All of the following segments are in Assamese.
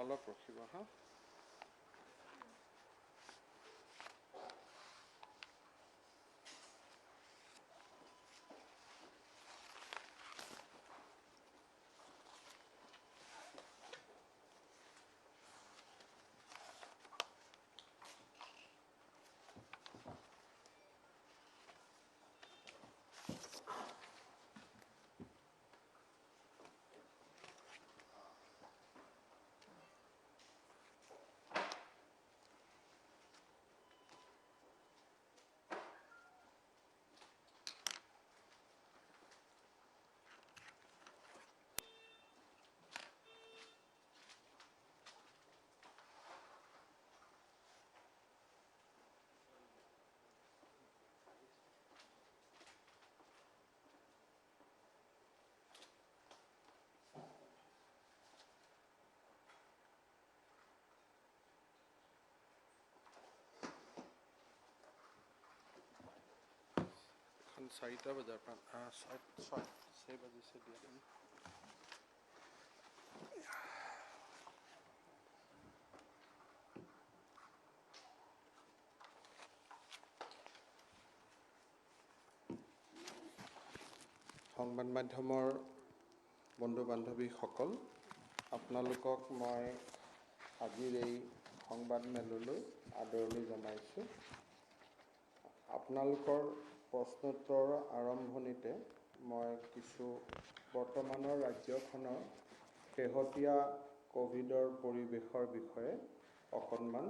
অলপ ৰখিব হা এখন 4টা বজাৰ পৰা 6 বাজিছে দিয়া সংবাদ মাধ্যমৰ বন্ধু বান্ধৱীসকল আপোনালোকক মই আজিৰ এই সংবাদ মেললৈ আদৰণি জনাইছোঁ আপোনালোকৰ প্ৰশ্নোত্তৰৰ আৰম্ভণিতে মই কিছু বৰ্তমানৰ ৰাজ্যখনৰ শেহতীয়া কোভিডৰ পৰিৱেশৰ বিষয়ে অকণমান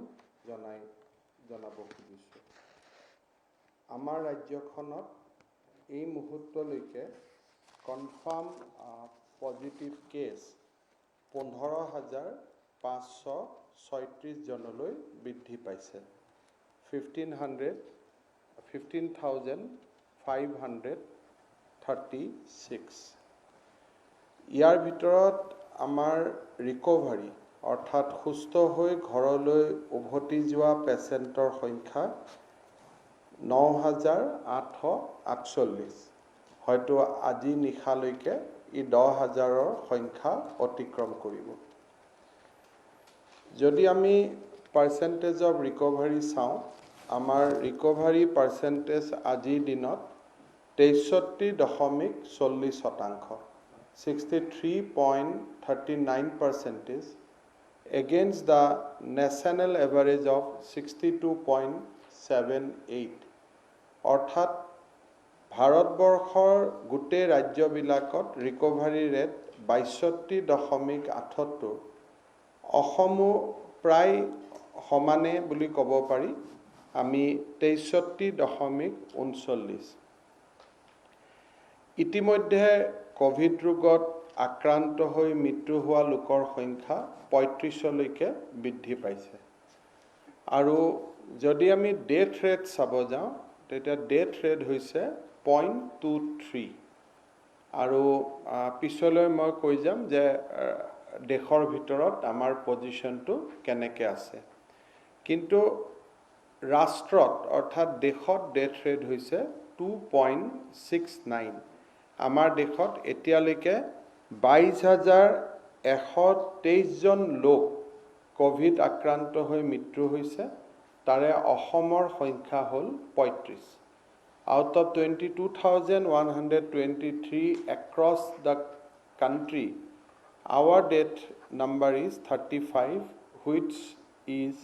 জনাব খুজিছোঁ আমাৰ ৰাজ্যখনত এই মুহূৰ্তলৈকে কনফাৰ্ম পজিটিভ কেছ 15,536 জনলৈ বৃদ্ধি পাইছে 15,536 ইয়াৰ ভিতৰত আমাৰ ৰিকভাৰী অৰ্থাৎ সুস্থ হৈ ঘৰলৈ উভতি যোৱা পেচেণ্টৰ সংখ্যা 9,848 হয়তো আজি নিশালৈকে ই 10,000ৰ সংখ্যা অতিক্ৰম কৰিব যদি আমি পাৰ্চেণ্টেজ অফ ৰিকভাৰী চাওঁ আমাৰ ৰিকভাৰী পাৰ্চেণ্টেজ আজিৰ দিনত 63.40% 63.39% against the national average of 62.78 অৰ্থাৎ ভাৰতবৰ্ষৰ গোটেই ৰাজ্যবিলাকত ৰিকভাৰী ৰেট 62.78 অসমো প্ৰায় সমানে বুলি ক'ব পাৰি আমি 63.39 ইতিমধ্যে কোভিড ৰোগত আক্ৰান্ত হৈ মৃত্যু হোৱা লোকৰ সংখ্যা 35লৈকে বৃদ্ধি পাইছে আৰু যদি আমি ডেথ ৰেট চাব যাওঁ তেতিয়া ডেথ ৰেট হৈছে 0.23 আৰু পিছলৈ মই কৈ যাম যে দেশৰ ভিতৰত আমাৰ পজিশনটো কেনেকৈ আছে কিন্তু ৰাষ্ট্ৰত অৰ্থাৎ দেশত ডেথ ৰেট হৈছে 2.69 আমাৰ দেশত এতিয়ালৈকে 22,123 জন লোক কোভিড আক্ৰান্ত হৈ মৃত্যু হৈছে তাৰে অসমৰ সংখ্যা হ'ল 35 out of 22,123 across the country our death number is 35 which is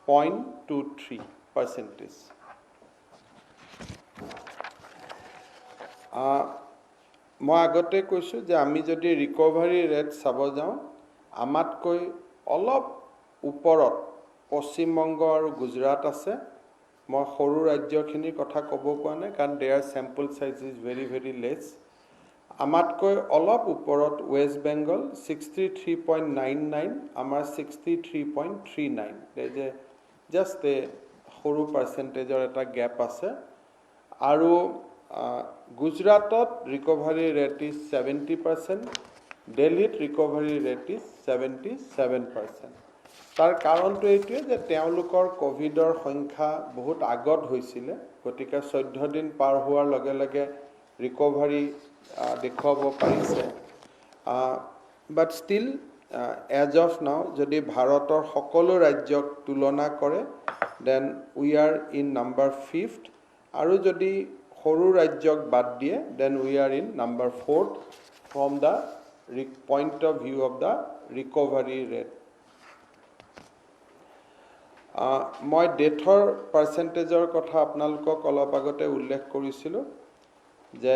0.23%. মই আগতে কৈছোঁ যে আমি যদি ৰিকভাৰী ৰেট চাব যাওঁ আমাতকৈ অলপ ওপৰত পশ্চিমবংগ আৰু গুজৰাট আছে মই সৰু ৰাজ্যখিনিৰ কথা ক'ব কোৱা নাই কাৰণ there sample size is very very less আমাতকৈ অলপ ওপৰত ৱেষ্ট বেংগল 63.99 আমাৰ 63.39 দেজ এ জাষ্ট এ সৰু পাৰ্চেণ্টেজৰ এটা গেপ আছে আৰু গুজৰাটত ৰিকভাৰী ৰেট ইজ 70% দিল্লীত ৰিকভাৰী ৰেট ইজ 77% তাৰ কাৰণটো এইটোৱে যে তেওঁলোকৰ কোভিডৰ সংখ্যা বহুত আগত হৈছিলে গতিকে 14 দিন পাৰ হোৱাৰ লগে লগে ৰিকভাৰী দেখুৱাব পাৰিছে বাট ষ্টিল এজ অফ নাও যদি ভাৰতৰ সকলো ৰাজ্যক তুলনা কৰে then we are in number 5th আৰু যদি সৰু ৰাজ্যক বাদ দিয়ে then we are in number 4th from the point of view of the recovery rate মই ডেথৰ পাৰ্চেণ্টেজৰ কথা আপোনালোকক অলপ আগতে উল্লেখ কৰিছিলোঁ যে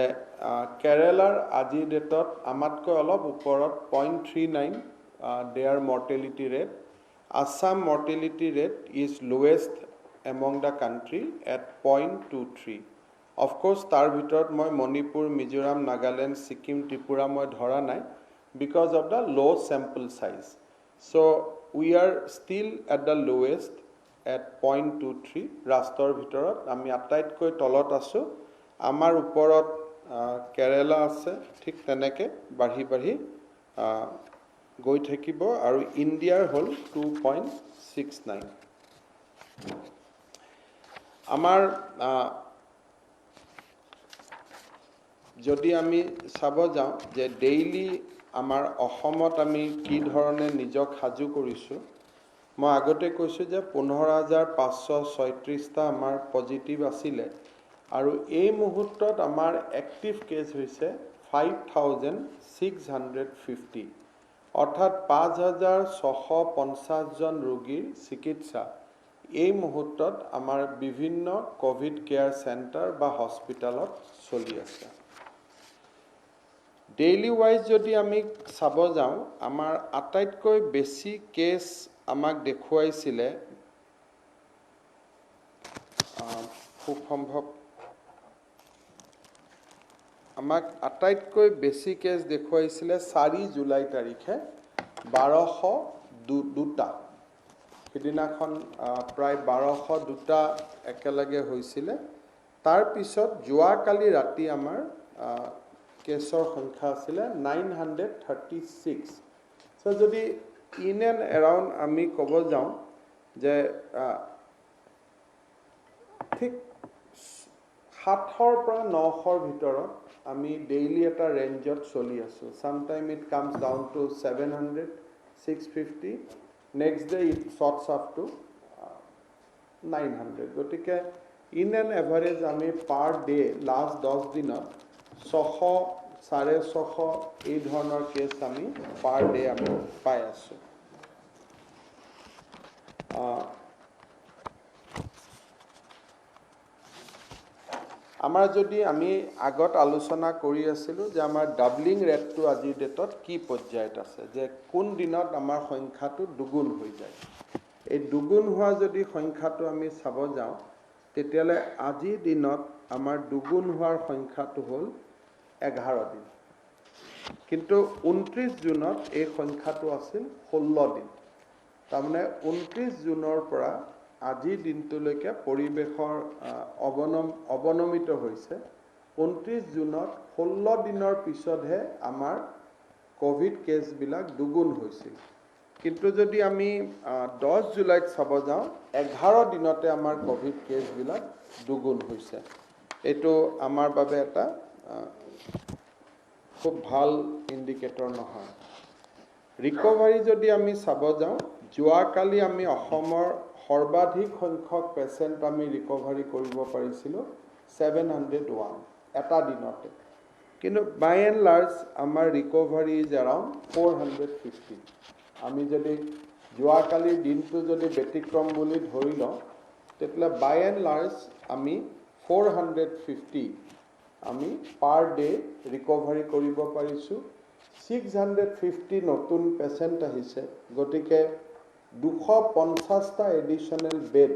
কেৰেলাৰ আজিৰ ডেটত আমাতকৈ অলপ ওপৰত 0.39 their mortality rate. Assam mortality rate is lowest among the country at 0.23. Of course, তাৰ ভিতৰত মই মণিপুৰ, মিজোৰাম, নাগালেণ্ড, ছিকিম, ত্ৰিপুৰা মই ধৰা নাই because of the low sample size. So we are still at the lowest at 0.23. ৰাষ্ট্ৰৰ ভিতৰত আমি আটাইতকৈ তলত আছোঁ আমাৰ ওপৰত কেৰেলা আছে ঠিক তেনেকৈ বাঢ়ি বাঢ়ি গৈ থাকিব আৰু ইণ্ডিয়াৰ হ'ল 2.69 আমাৰ যদি আমি চাব যাওঁ যে ডেইলি আমাৰ অসমত আমি কি ধৰণে নিজক সাজু কৰিছোঁ মই আগতে কৈছোঁ যে 15,536টা আমাৰ পজিটিভ আছিলে আৰু এই মুহূৰ্তত আমাৰ এক্টিভ কেছ হৈছে 5,650 অৰ্থাৎ 5,650 জন ৰোগীৰ চিকিৎসা এই মুহূৰ্তত আমাৰ বিভিন্ন কোভিড কেয়াৰ চেণ্টাৰ বা হস্পিটালত চলি আছে ডেইলি ৱাইজ যদি আমি চাব যাওঁ আমাৰ আটাইতকৈ বেছি কেছ আমাক দেখুৱাইছিলে খুব সম্ভৱ আমাক আটাইতকৈ বেছি কেছ দেখুৱাইছিলে 4 জুলাই তাৰিখে 1202টা সেইদিনাখন প্ৰায় 1202টা একেলগে হৈছিলে তাৰ পিছত যোৱাকালি ৰাতি আমাৰ কেছৰ সংখ্যা আছিলে 936 সো যদি ইন এণ্ড এৰাউণ্ড আমি ক'ব যাওঁ যে ঠিক 700ৰ পৰা 900ৰ ভিতৰত আমি ডেইলি এটা ৰেঞ্জত চলি আছোঁ sometime it comes down to 700 650 next day it shorts up to 900 গতিকে ইন এণ্ড এভাৰেজ আমি পাৰ ডে লাষ্ট 10 দিনত 600 650 এই ধৰণৰ কেছ আমি পাৰ ডে আমি পাই আছোঁ আমাৰ যদি আমি আগত আলোচনা কৰি আছিলোঁ যে আমাৰ ডাবলিং ৰেটটো আজিৰ ডেটত কি পৰ্যায়ত আছে যে কোন দিনত আমাৰ সংখ্যাটো দুগুণ হৈ যায় এই দুগুণ হোৱা যদি সংখ্যাটো আমি চাব যাওঁ তেতিয়ালে আজিৰ দিনত আমাৰ দুগুণ হোৱাৰ সংখ্যাটো হ'ল 11 দিন কিন্তু 29 জুনত এই সংখ্যাটো আছিল 16 দিন তাৰমানে 29 জুনৰ পৰা আজিৰ দিনটোলৈকে পৰিৱেশৰ অৱনমিত হৈছে 29 জুনত 16 দিনৰ পিছতহে আমাৰ কোভিড কেছবিলাক দুগুণ হৈছিল কিন্তু যদি আমি 10 জুলাইত চাব যাওঁ 11 দিনতে আমাৰ কোভিড কেছবিলাক দুগুণ হৈছে এইটো আমাৰ বাবে এটা খুব ভাল ইণ্ডিকেটৰ নহয় ৰিকভাৰী যদি আমি চাব যাওঁ যোৱাকালি আমি অসমৰ সৰ্বাধিক সংখ্যক পেচেণ্ট আমি ৰিকভাৰী কৰিব পাৰিছিলোঁ 701 এটা দিনতে কিন্তু বাই এণ্ড লাৰ্জ আমাৰ ৰিকভাৰী ইজ এৰাউণ্ড 450 আমি যদি যোৱাকালিৰ দিনটো যদি ব্যতিক্ৰম বুলি ধৰি লওঁ তেতিয়াহ'লে বাই এণ্ড লাৰ্জ আমি 450 আমি পাৰ ডে ৰিকভাৰী কৰিব পাৰিছোঁ 650 নতুন পেচেণ্ট আহিছে গতিকে 250টা এডিশ্যনেল বেড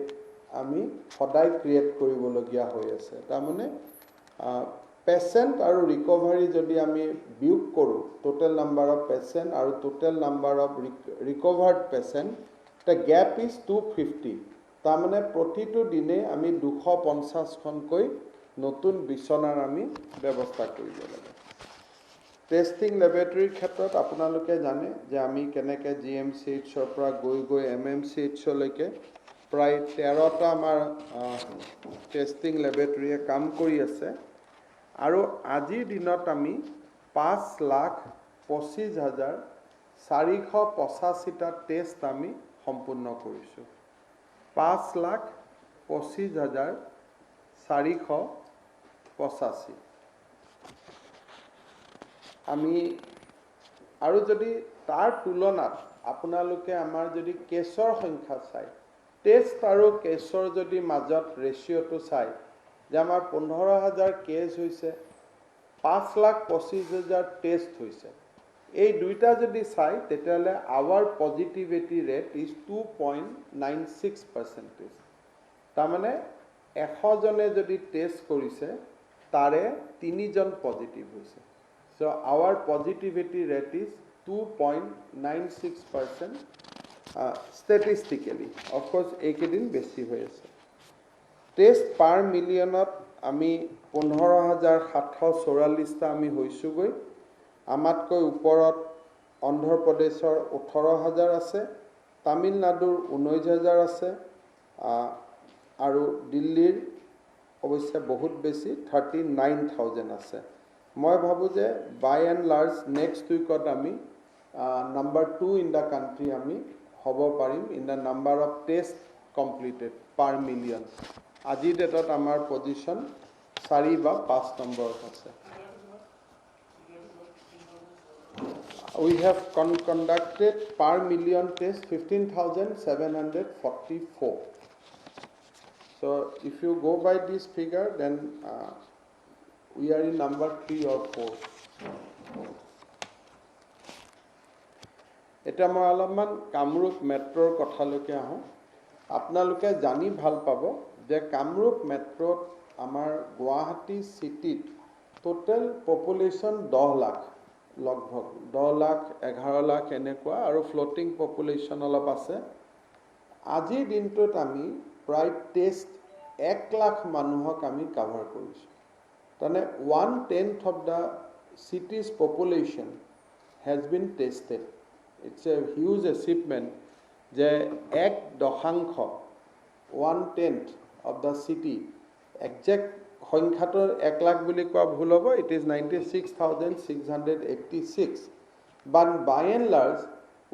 আমি সদায় ক্ৰিয়েট কৰিবলগীয়া হৈ আছে তাৰমানে পেচেণ্ট আৰু ৰিকভাৰী যদি আমি বিয়োগ কৰোঁ টোটেল নাম্বাৰ অফ পেচেণ্ট আৰু total number of recovered patient the gap is 250 তাৰমানে প্ৰতিটো দিনে আমি 250খনকৈ নতুন বিচনাৰ আমি ব্যৱস্থা কৰিব লাগে টেষ্টিং লেবৰেটৰীৰ ক্ষেত্ৰত আপোনালোকে জানে যে আমি কেনেকৈ GMCHৰ পৰা গৈ MMCHলৈকে প্ৰায় 13টা আমাৰ টেষ্টিং লেবৰেটৰীয়ে কাম কৰি আছে আৰু আজিৰ দিনত আমি 5,25,000 485টা টেষ্ট আমি সম্পূৰ্ণ কৰিছোঁ। 5,25,485। আমি আৰু যদি তাৰ তুলনাত আপোনালোকে আমাৰ যদি কেছৰ সংখ্যা চাই, টেষ্ট আৰু কেছৰ যদি মাজত ৰেচিঅ'টো চাই, যে আমাৰ 15,000 কেছ হৈছে, 5,25,000 টেষ্ট হৈছে, এই দুইটা যদি চাই তেতিয়াহ'লে আৱাৰ পজিটিভিটি ৰেট ইজ 2.96%। তাৰমানে 100 জনে যদি টেষ্ট কৰিছে তাৰে 3 জন পজিটিভ হৈছে। So our positivity rate is 2.96% statistically. Of course, এইকেইদিন বেছি হৈ আছে। টেষ্ট পাৰ মিলিয়নত আমি 15,744টা আমি হৈছোগৈ। আমাতকৈ ওপৰত অন্ধ্ৰপ্ৰদেশৰ 18,000 আছে, তামিলনাডুৰ 19,000 আছে, আৰু দিল্লীৰ অৱশ্যে বহুত বেছি 39,000 আছে। মই ভাবোঁ যে বাই এণ্ড লাৰ্জ নেক্সট উইকত আমি নাম্বাৰ 2 ইন দ্য কাণ্ট্ৰি আমি হ'ব পাৰিম in the number of test completed per million. আজিৰ ডেটত আমাৰ পজিশ্যন 4 বা 5 নম্বৰত আছে। We have conducted per million test 15,744. So if you go by this figure, then we are in number 3 or 4. এটা মই অলপমান কামৰূপ মেট্ৰ'ৰ কথালৈকে আহোঁ। আপোনালোকে জানি ভাল পাব যে কামৰূপ মেট্ৰ'ত আমাৰ গুৱাহাটী চিটিত টোটেল পপুলেশ্যন 10 লাখ, লগভগ 10 লাখ 11 লাখ এনেকুৱা, আৰু ফ্লোটিং পপুলেশ্যন অলপ আছে। আজিৰ দিনটোত আমি প্ৰায় টেষ্ট 1 লাখ মানুহক আমি কাভাৰ কৰিছোঁ। তাৰমানে 1/10 of the city's population has been tested. It's a huge achievement যে 1/10 of the city, exact সংখ্যাটোৰ 1 লাখ বুলি কোৱা ভুল হ'ব, it is 96,686. But by and large,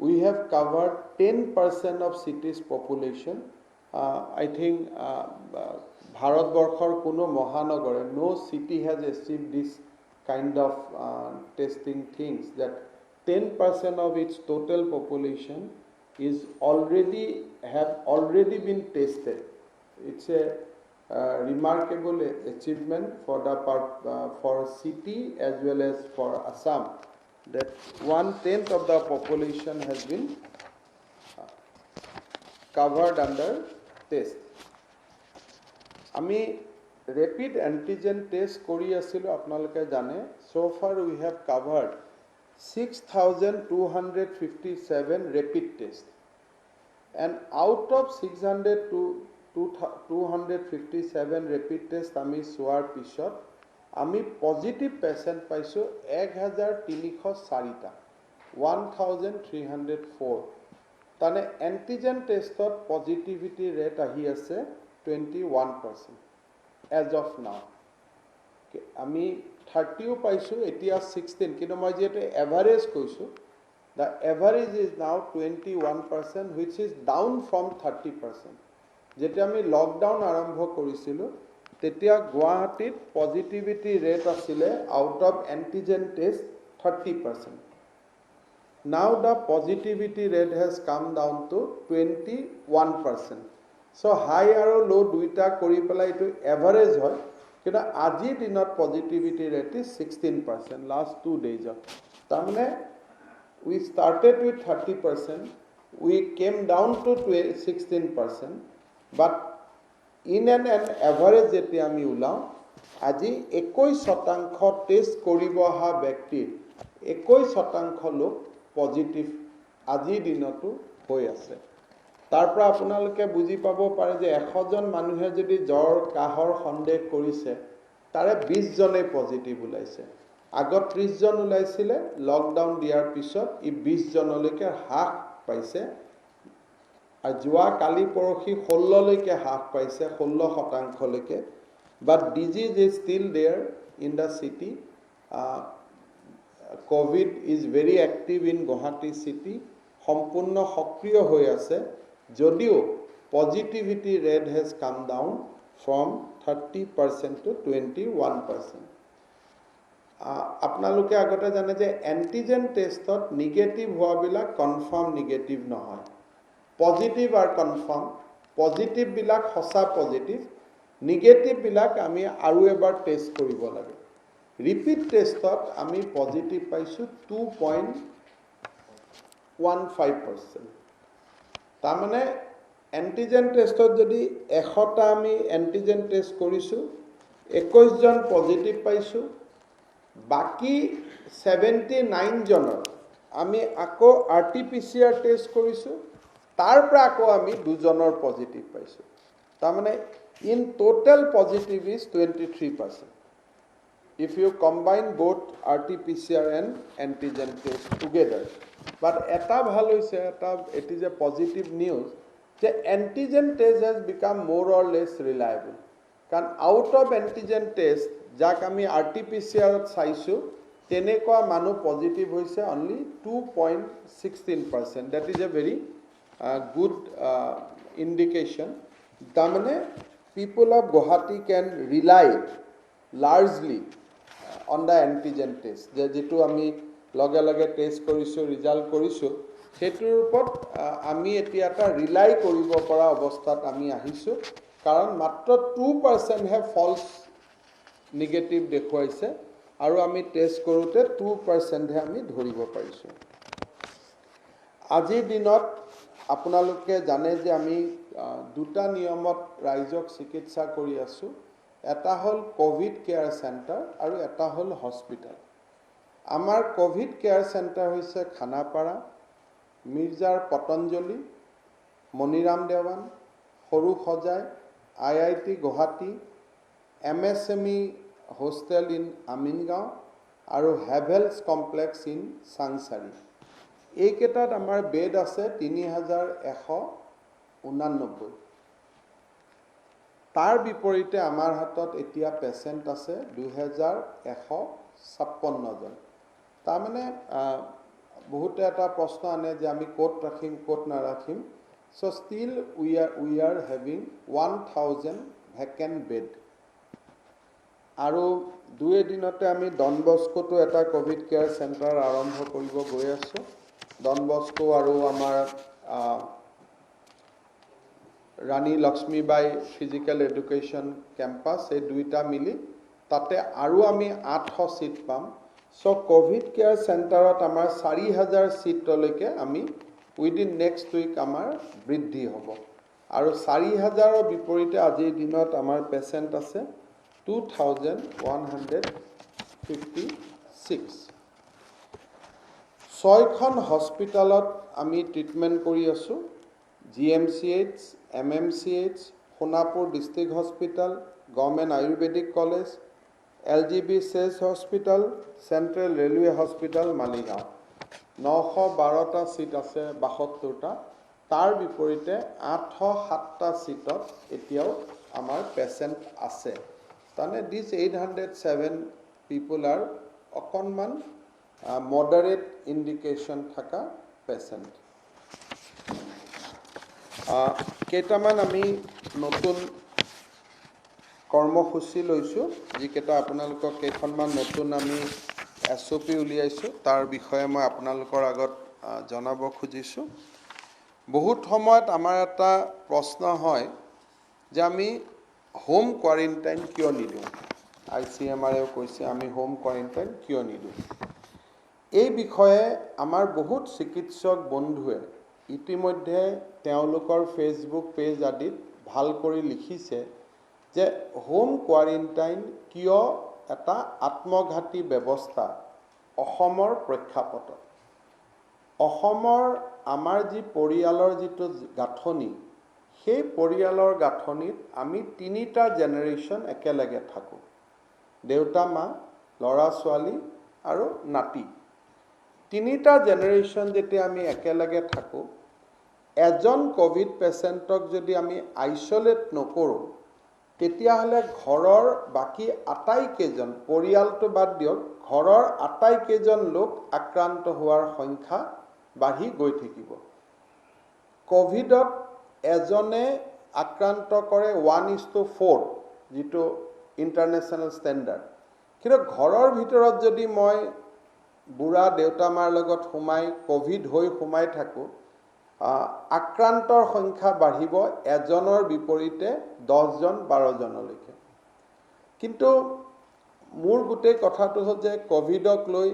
we have covered 10% of city's population. I think ভাৰতবৰ্ষৰ কোনো মহানগৰে, no city has achieved this kind of testing things, that 10% of its total population is have already been tested. It's a remarkable achievement for the for city as well as for Assam, that 1/10 of the population has been covered under test. আমি ৰেপিড এণ্টিজেন টেষ্ট কৰি আছিলোঁ, আপোনালোকে জানে। So far we have covered 6,257 rapid tests, and out of 257 rapid test আমি চোৱাৰ পিছত আমি পজিটিভ পেচেণ্ট পাইছোঁ 1,304টা, 1,304। তাৰমানে এণ্টিজেন টেষ্টত পজিটিভিটি ৰেট আহি আছে 21% এজ অফ নাও। আমি 30ও পাইছোঁ, এতিয়া 16, কিন্তু মই যিহেতু এভাৰেজ কৈছোঁ, the average is now 21%, which is down from 30%। যেতিয়া আমি লকডাউন আৰম্ভ কৰিছিলোঁ তেতিয়া গুৱাহাটীত পজিটিভিটি ৰেট আছিলে out of antigen test 30%. Now the positivity rate has come down to 21%. So high আৰু low দুইটা কৰি পেলাই এইটো এভাৰেজ হয়, কিন্তু আজিৰ দিনত positivity rate is 16% last 2 days. তাৰমানে we started with 30%, we came down to 16%, but in an average যেতিয়া আমি ওলাওঁ, আজি 21% টেষ্ট কৰিব অহা ব্যক্তিৰ 21% লোক পজিটিভ আজিৰ দিনতো হৈ আছে। তাৰ পৰা আপোনালোকে বুজি পাব পাৰে যে 100 জন মানুহে যদি জ্বৰ কাহৰ সন্দেহ কৰিছে, তাৰে 20 জনে পজিটিভ ওলাইছে। আগত 30 জন ওলাইছিলে, লকডাউন দিয়াৰ পিছত ই 20 জনলৈকে হ্ৰাস পাইছে, আৰু যোৱা কালি পৰহি 16লৈকে হ্ৰাস পাইছে, 16%লৈকে। But disease is still there in the city. COVID is very active in Guwahati city, সম্পূৰ্ণ সক্ৰিয় হৈ আছে, যদিও positivity rate has come down from 30% to 21%. আপোনালোকে আগতে জানে যে এণ্টিজেন টেষ্টত নিগেটিভ হোৱাবিলাক কনফাৰ্ম নিগেটিভ নহয়, পজিটিভ আৰু কনফাৰ্ম। পজিটিভবিলাক সঁচা পজিটিভ, নিগেটিভবিলাক আমি আৰু এবাৰ টেষ্ট কৰিব লাগে। ৰিপিট টেষ্টত আমি পজিটিভ পাইছোঁ 2.15%। তাৰমানে এণ্টিজেন টেষ্টত যদি 100টা আমি এণ্টিজেন টেষ্ট কৰিছোঁ, 21জন পজিটিভ পাইছোঁ, বাকী 79 জনৰ আমি আকৌ RT-PCR টেষ্ট কৰিছোঁ, তাৰ পৰা আকৌ আমি 2জনৰ পজিটিভ পাইছোঁ। তাৰমানে in total positive is 23%. If you combine both RT-PCR and antigen test together. But এটা ভাল হৈছে, it is a positive news, যে antigen test has become more or less reliable. কাৰণ out of antigen test, যাক আমি RT-PCR চাইছোঁ, তেনেকুৱা মানুহ পজিটিভ হৈছে only 2.16%. That is a very good indication. তাৰমানে people of Guwahati can rely largely on the antigen test. যে যেটো আমি লগে লগে টেষ্ট কৰিছোঁ, ৰিজাল্ট কৰিছোঁ, সেইটোৰ ওপৰত আমি এতিয়া এটা ৰিলাই কৰিব পৰা অৱস্থাত আমি আহিছোঁ। কাৰণ মাত্ৰ 2% হে ফলছ নিগেটিভ দেখুৱাইছে, আৰু আমি টেষ্ট কৰোঁতে 2% হে আমি ধৰিব পাৰিছোঁ। আজিৰ দিনত আপোনালোকে জানে যে আমি দুটা নিয়মত ৰাইজক চিকিৎসা কৰি আছোঁ। এটা হ'ল কোভিড কেয়াৰ চেণ্টাৰ আৰু এটা হ'ল হস্পিটেল। আমাৰ কোভিড কেয়াৰ চেণ্টাৰ হৈছে খানাপাৰা, মিৰ্জাৰ পতঞ্জলি, মণিৰাম দেৱান, সৰু সজাই, IIT Guwahati, MSME hostel in Amingaon আৰু হেভেলছ কমপ্লেক্স ইন চাংচাৰী। এইকেইটাত আমাৰ বেড আছে 3199। তাৰ বিপৰীতে আমাৰ হাতত এতিয়া পেচেণ্ট আছে 2156 জন। তাৰমানে বহুতে এটা প্ৰশ্ন আনে যে আমি ক'ত ৰাখিম, ক'ত নাৰাখিম। So still we are having 1000 vacant bed. আৰু দুই এদিনতে আমি ডন বস্কোতো এটা কোভিড কেয়াৰ চেণ্টাৰ আৰম্ভ কৰিব গৈ আছোঁ। ডন বস্কো আৰু আমাৰ ৰাণী লক্ষ্মীবাই ফিজিকেল এডুকেশ্যন কেম্পাছ, এই দুইটা মিলি তাতে আৰু আমি 800 চিট পাম। চ' কোভিড কেয়াৰ চেণ্টাৰত আমাৰ 4000 চিটলৈকে আমি উইদিন নেক্সট উইক আমাৰ বৃদ্ধি হ'ব। আৰু 4000ৰ বিপৰীতে আজিৰ দিনত আমাৰ পেচেণ্ট আছে 2156। 6খন হস্পিটেলত আমি ট্ৰিটমেণ্ট কৰি আছোঁ। GMCH, MMCH, Sonapur district hospital, government ayurvedic college, LGB চেজ hospital, central railway hospital Maligaon. 912টা চিট আছে 72টা। তাৰ বিপৰীতে 807টা চিটত এতিয়াও আমাৰ পেচেণ্ট আছে। তাৰমানে দিছ 807 পিপল আৰ অকণমান মডাৰেট ইণ্ডিকেশ্যন থকা পেচেণ্ট। কেইটামান আমি নতুন কৰ্মসূচী লৈছোঁ, যিকেইটা আপোনালোকক কেইখনমান নতুন আমি SOP উলিয়াইছোঁ, তাৰ বিষয়ে মই আপোনালোকৰ আগত জনাব খুজিছোঁ। বহুত সময়ত আমাৰ এটা প্ৰশ্ন হয় যে আমি হোম কোৱাৰেণ্টাইন কিয় নিদিওঁ। ICMRএও কৈছে আমি হোম কোৱাৰেণ্টাইন কিয় নিদিওঁ। এই বিষয়ে আমাৰ বহুত চিকিৎসক বন্ধুৱে ইতিমধ্যে তেওঁলোকৰ ফেচবুক পেজ আদিত ভাল কৰি লিখিছে যে হোম কোৱাৰেণ্টাইন কিয় এটা আত্মঘাতী ব্যৱস্থা অসমৰ প্ৰেক্ষাপটত। অসমৰ আমাৰ যি পৰিয়ালৰ যিটো গাঁথনি, সেই পৰিয়ালৰ গাঁথনিত আমি 3টা জেনেৰেশ্যন একেলগে থাকোঁ। দেউতা, মা, ল'ৰা ছোৱালী আৰু নাতি। 3টা জেনেৰেশ্যন যেতিয়া আমি একেলগে থাকোঁ, এজন কোভিড পেচেণ্টক যদি আমি আইচলেট নকৰোঁ, তেতিয়াহ'লে ঘৰৰ বাকী আটাইকেইজন, পৰিয়ালটো বাদ দিয়ক, ঘৰৰ আটাইকেইজন লোক আক্ৰান্ত হোৱাৰ সংখ্যা বাঢ়ি গৈ থাকিব। কোভিডত এজনে আক্ৰান্ত কৰে 1:4 যিটো ইণ্টাৰনেশ্যনেল ষ্টেণ্ডাৰ্ড। কিন্তু ঘৰৰ ভিতৰত যদি মই বুঢ়া দেউতা মাৰ লগত সোমাই কোভিড হৈ সোমাই থাকোঁ, আক্ৰান্তৰ সংখ্যা বাঢ়িব এজনৰ বিপৰীতে 10জন 12জনলৈকে। কিন্তু মোৰ গোটেই কথাটো হ'ল যে কোভিডক লৈ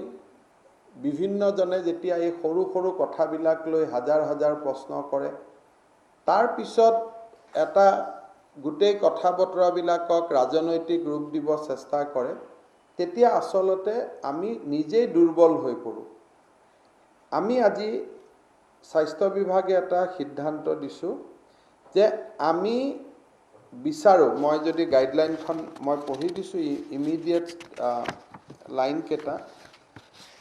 বিভিন্নজনে যেতিয়া এই সৰু সৰু কথাবিলাক লৈ হাজাৰ হাজাৰ প্ৰশ্ন কৰে, তাৰ পিছত এটা গোটেই কথা বতৰাবিলাকক ৰাজনৈতিক ৰূপ দিব চেষ্টা কৰে, তেতিয়া আচলতে আমি নিজেই দুৰ্বল হৈ পৰোঁ। আমি আজি স্বাস্থ্য বিভাগে এটা সিদ্ধান্ত দিছোঁ যে আমি বিচাৰোঁ, মই যদি গাইডলাইনখন মই পঢ়ি দিছোঁ ইমিডিয়েট লাইনকেইটা,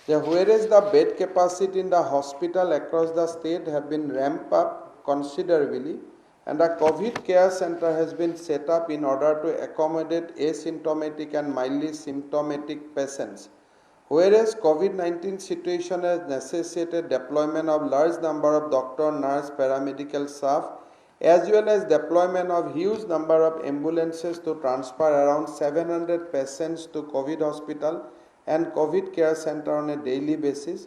যে whereas the bed capacity in the hospital across the state have been ramped up considerably and a COVID care center has been set up in order to accommodate asymptomatic and mildly symptomatic patients. Whereas COVID-19 situation has necessitated deployment of large number of doctor, nurse, paramedical staff, as well as deployment of huge number of ambulances to transfer around 700 patients to COVID hospital and COVID care center on a daily basis.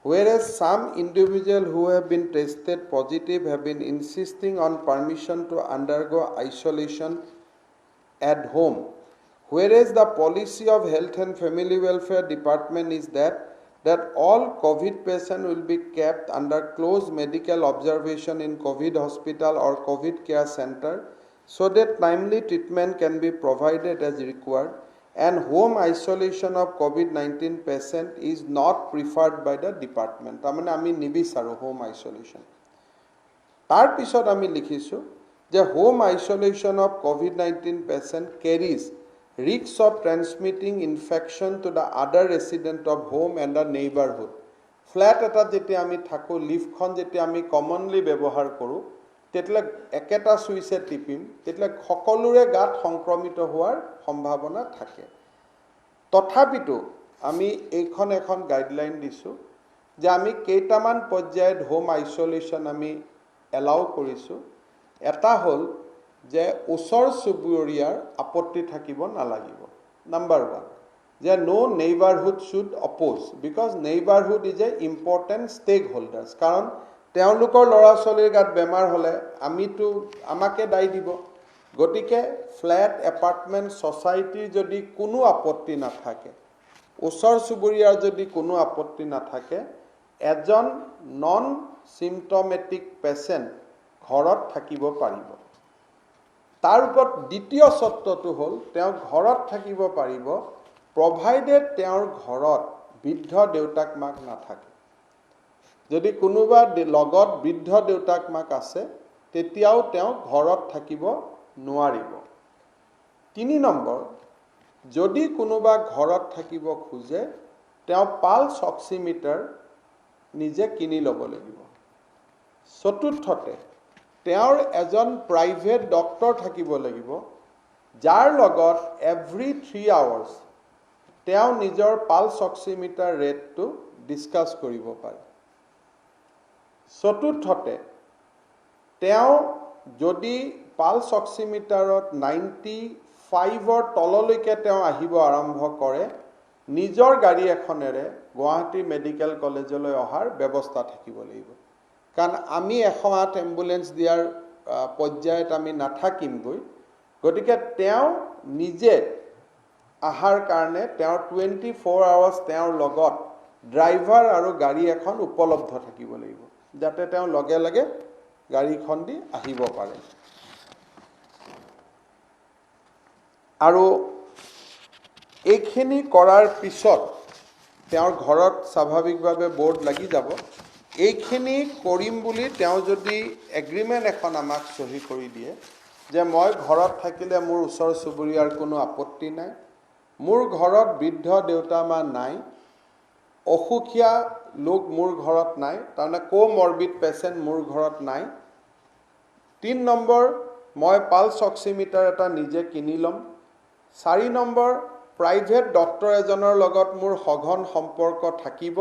Whereas some individuals who have been tested positive have been insisting on permission to undergo isolation at home. Whereas the policy of Health and Family Welfare Department is that all COVID patients will be kept under close medical observation in COVID hospital or COVID care center so that timely treatment can be provided as required, and home isolation of COVID-19 patient is not preferred by the department. তাৰমানে আমি নিবিচাৰোঁ হোম আইচোলেশ্যন। তাৰপিছত আমি লিখিছোঁ যে home isolation of COVID-19 patient carries risk of transmitting infection to the other resident of home and the neighborhood. Flat এটাত যেতিয়া আমি থাকোঁ, লিফ্টখন যেতিয়া আমি কমনলি ব্যৱহাৰ কৰোঁ, তেতিয়াহ'লে একেটা চুইচে টিপিম, তেতিয়াহ'লে সকলোৰে গাত সংক্ৰমিত হোৱাৰ সম্ভাৱনা থাকে। তথাপিতো আমি এইখন এখন গাইডলাইন দিছোঁ যে আমি কেইটামান পৰ্যায়ত হোম আইচোলেশ্যন আমি এলাউ কৰিছোঁ। এটা হ'ল যে ওচৰ চুবুৰীয়াৰ আপত্তি থাকিব নালাগিব। নাম্বাৰ 1, যে no neighborhood should oppose because neighborhood is a important stakeholders, কাৰণ তেওঁলোকৰ ল'ৰা ছোৱালীৰ গাত বেমাৰ হ'লে আমাকে দায়ী দিব। গতিকে ফ্লেট এপাৰ্টমেণ্ট ছ'চাইটিৰ যদি কোনো আপত্তি নাথাকে, ওচৰ চুবুৰীয়াৰ যদি কোনো আপত্তি নাথাকে, এজন নন চিমটমেটিক পেচেণ্ট ঘৰত থাকিব পাৰিব। তাৰ ওপৰত দ্বিতীয় চৰ্তটো হ'ল তেওঁ ঘৰত থাকিব পাৰিব প্ৰভাইডেড তেওঁৰ ঘৰত বৃদ্ধ দেউতাক মাক নাথাকে। যদি কোনোবা লগত বৃদ্ধ দেউতাক মাক আছে, তেতিয়াও তেওঁ ঘৰত থাকিব নোৱাৰিব। 3 নম্বৰ, যদি কোনোবা ঘৰত থাকিব খোজে, তেওঁ পালছ অক্সিমিটাৰ নিজে কিনি ল'ব লাগিব। 4ৰ্থতে, তেওঁৰ এজন প্ৰাইভেট ডক্টৰ থাকিব লাগিব, যাৰ লগত এভৰি 3 hours তেওঁ নিজৰ পালছ অক্সিমিটাৰ ৰেটটো ডিছকাছ কৰিব পাৰে। 4ৰ্থতে, তেওঁ যদি পালছ অক্সিমিটাৰত 95ৰ তললৈকে তেওঁ আহিব আৰম্ভ কৰে, নিজৰ গাড়ী এখনেৰে গুৱাহাটী মেডিকেল কলেজলৈ অহাৰ ব্যৱস্থা থাকিব লাগিব। কাৰণ আমি 108 এম্বুলেন্স দিয়াৰ পৰ্যায়ত আমি নাথাকিমগৈ। গতিকে তেওঁ নিজে আহাৰ কাৰণে তেওঁৰ 24 hours তেওঁৰ লগত ড্ৰাইভাৰ আৰু গাড়ী এখন উপলব্ধ থাকিব লাগিব, যাতে তেওঁ লগে লগে গাড়ীখন দি আহিব পাৰে। আৰু এইখিনি কৰাৰ পিছত তেওঁৰ ঘৰত স্বাভাৱিকভাৱে বৰ্ড লাগি যাব। এইখিনি কৰিম বুলি তেওঁ যদি এগ্ৰিমেণ্ট এখন আমাক চহী কৰি দিয়ে যে মই ঘৰত থাকিলে মোৰ ওচৰ চুবুৰীয়াৰ কোনো আপত্তি নাই, মোৰ ঘৰত বৃদ্ধ দেউতা মা নাই, অসুখীয়া লোক মোৰ ঘৰত নাই, তাৰমানে কোমৰ্বিড পেচেণ্ট মোৰ ঘৰত নাই। 3 নম্বৰ, মই পালছ অক্সিমিটাৰ এটা নিজে কিনি ল'ম। 4 নম্বৰ, প্ৰাইভেট ডক্টৰ এজনৰ লগত মোৰ সঘন সম্পৰ্ক থাকিব,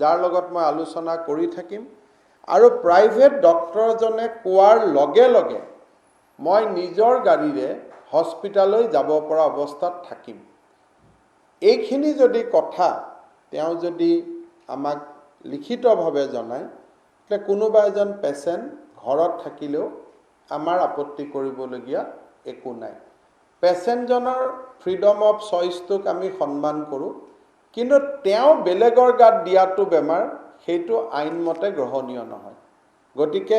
যাৰ লগত মই আলোচনা কৰি থাকিম, আৰু প্ৰাইভেট ডক্টৰজনে কোৱাৰ লগে লগে মই নিজৰ গাড়ীৰে হস্পিটাললৈ যাব পৰা অৱস্থাত থাকিম। এইখিনি যদি কথা তেওঁ যদি আমাক লিখিতভাৱে জনায়, তেতিয়াহ'লে কোনোবা এজন পেচেণ্ট ঘৰত থাকিলেও আমাৰ আপত্তি কৰিবলগীয়া একো নাই। পেচেণ্টজনৰ ফ্ৰীডম অফ চইচটোক আমি সন্মান কৰোঁ, কিন্তু তেওঁ বেলেগৰ গাত দিয়াটো বেমাৰ সেইটো আইনমতে গ্ৰহণীয় নহয়। গতিকে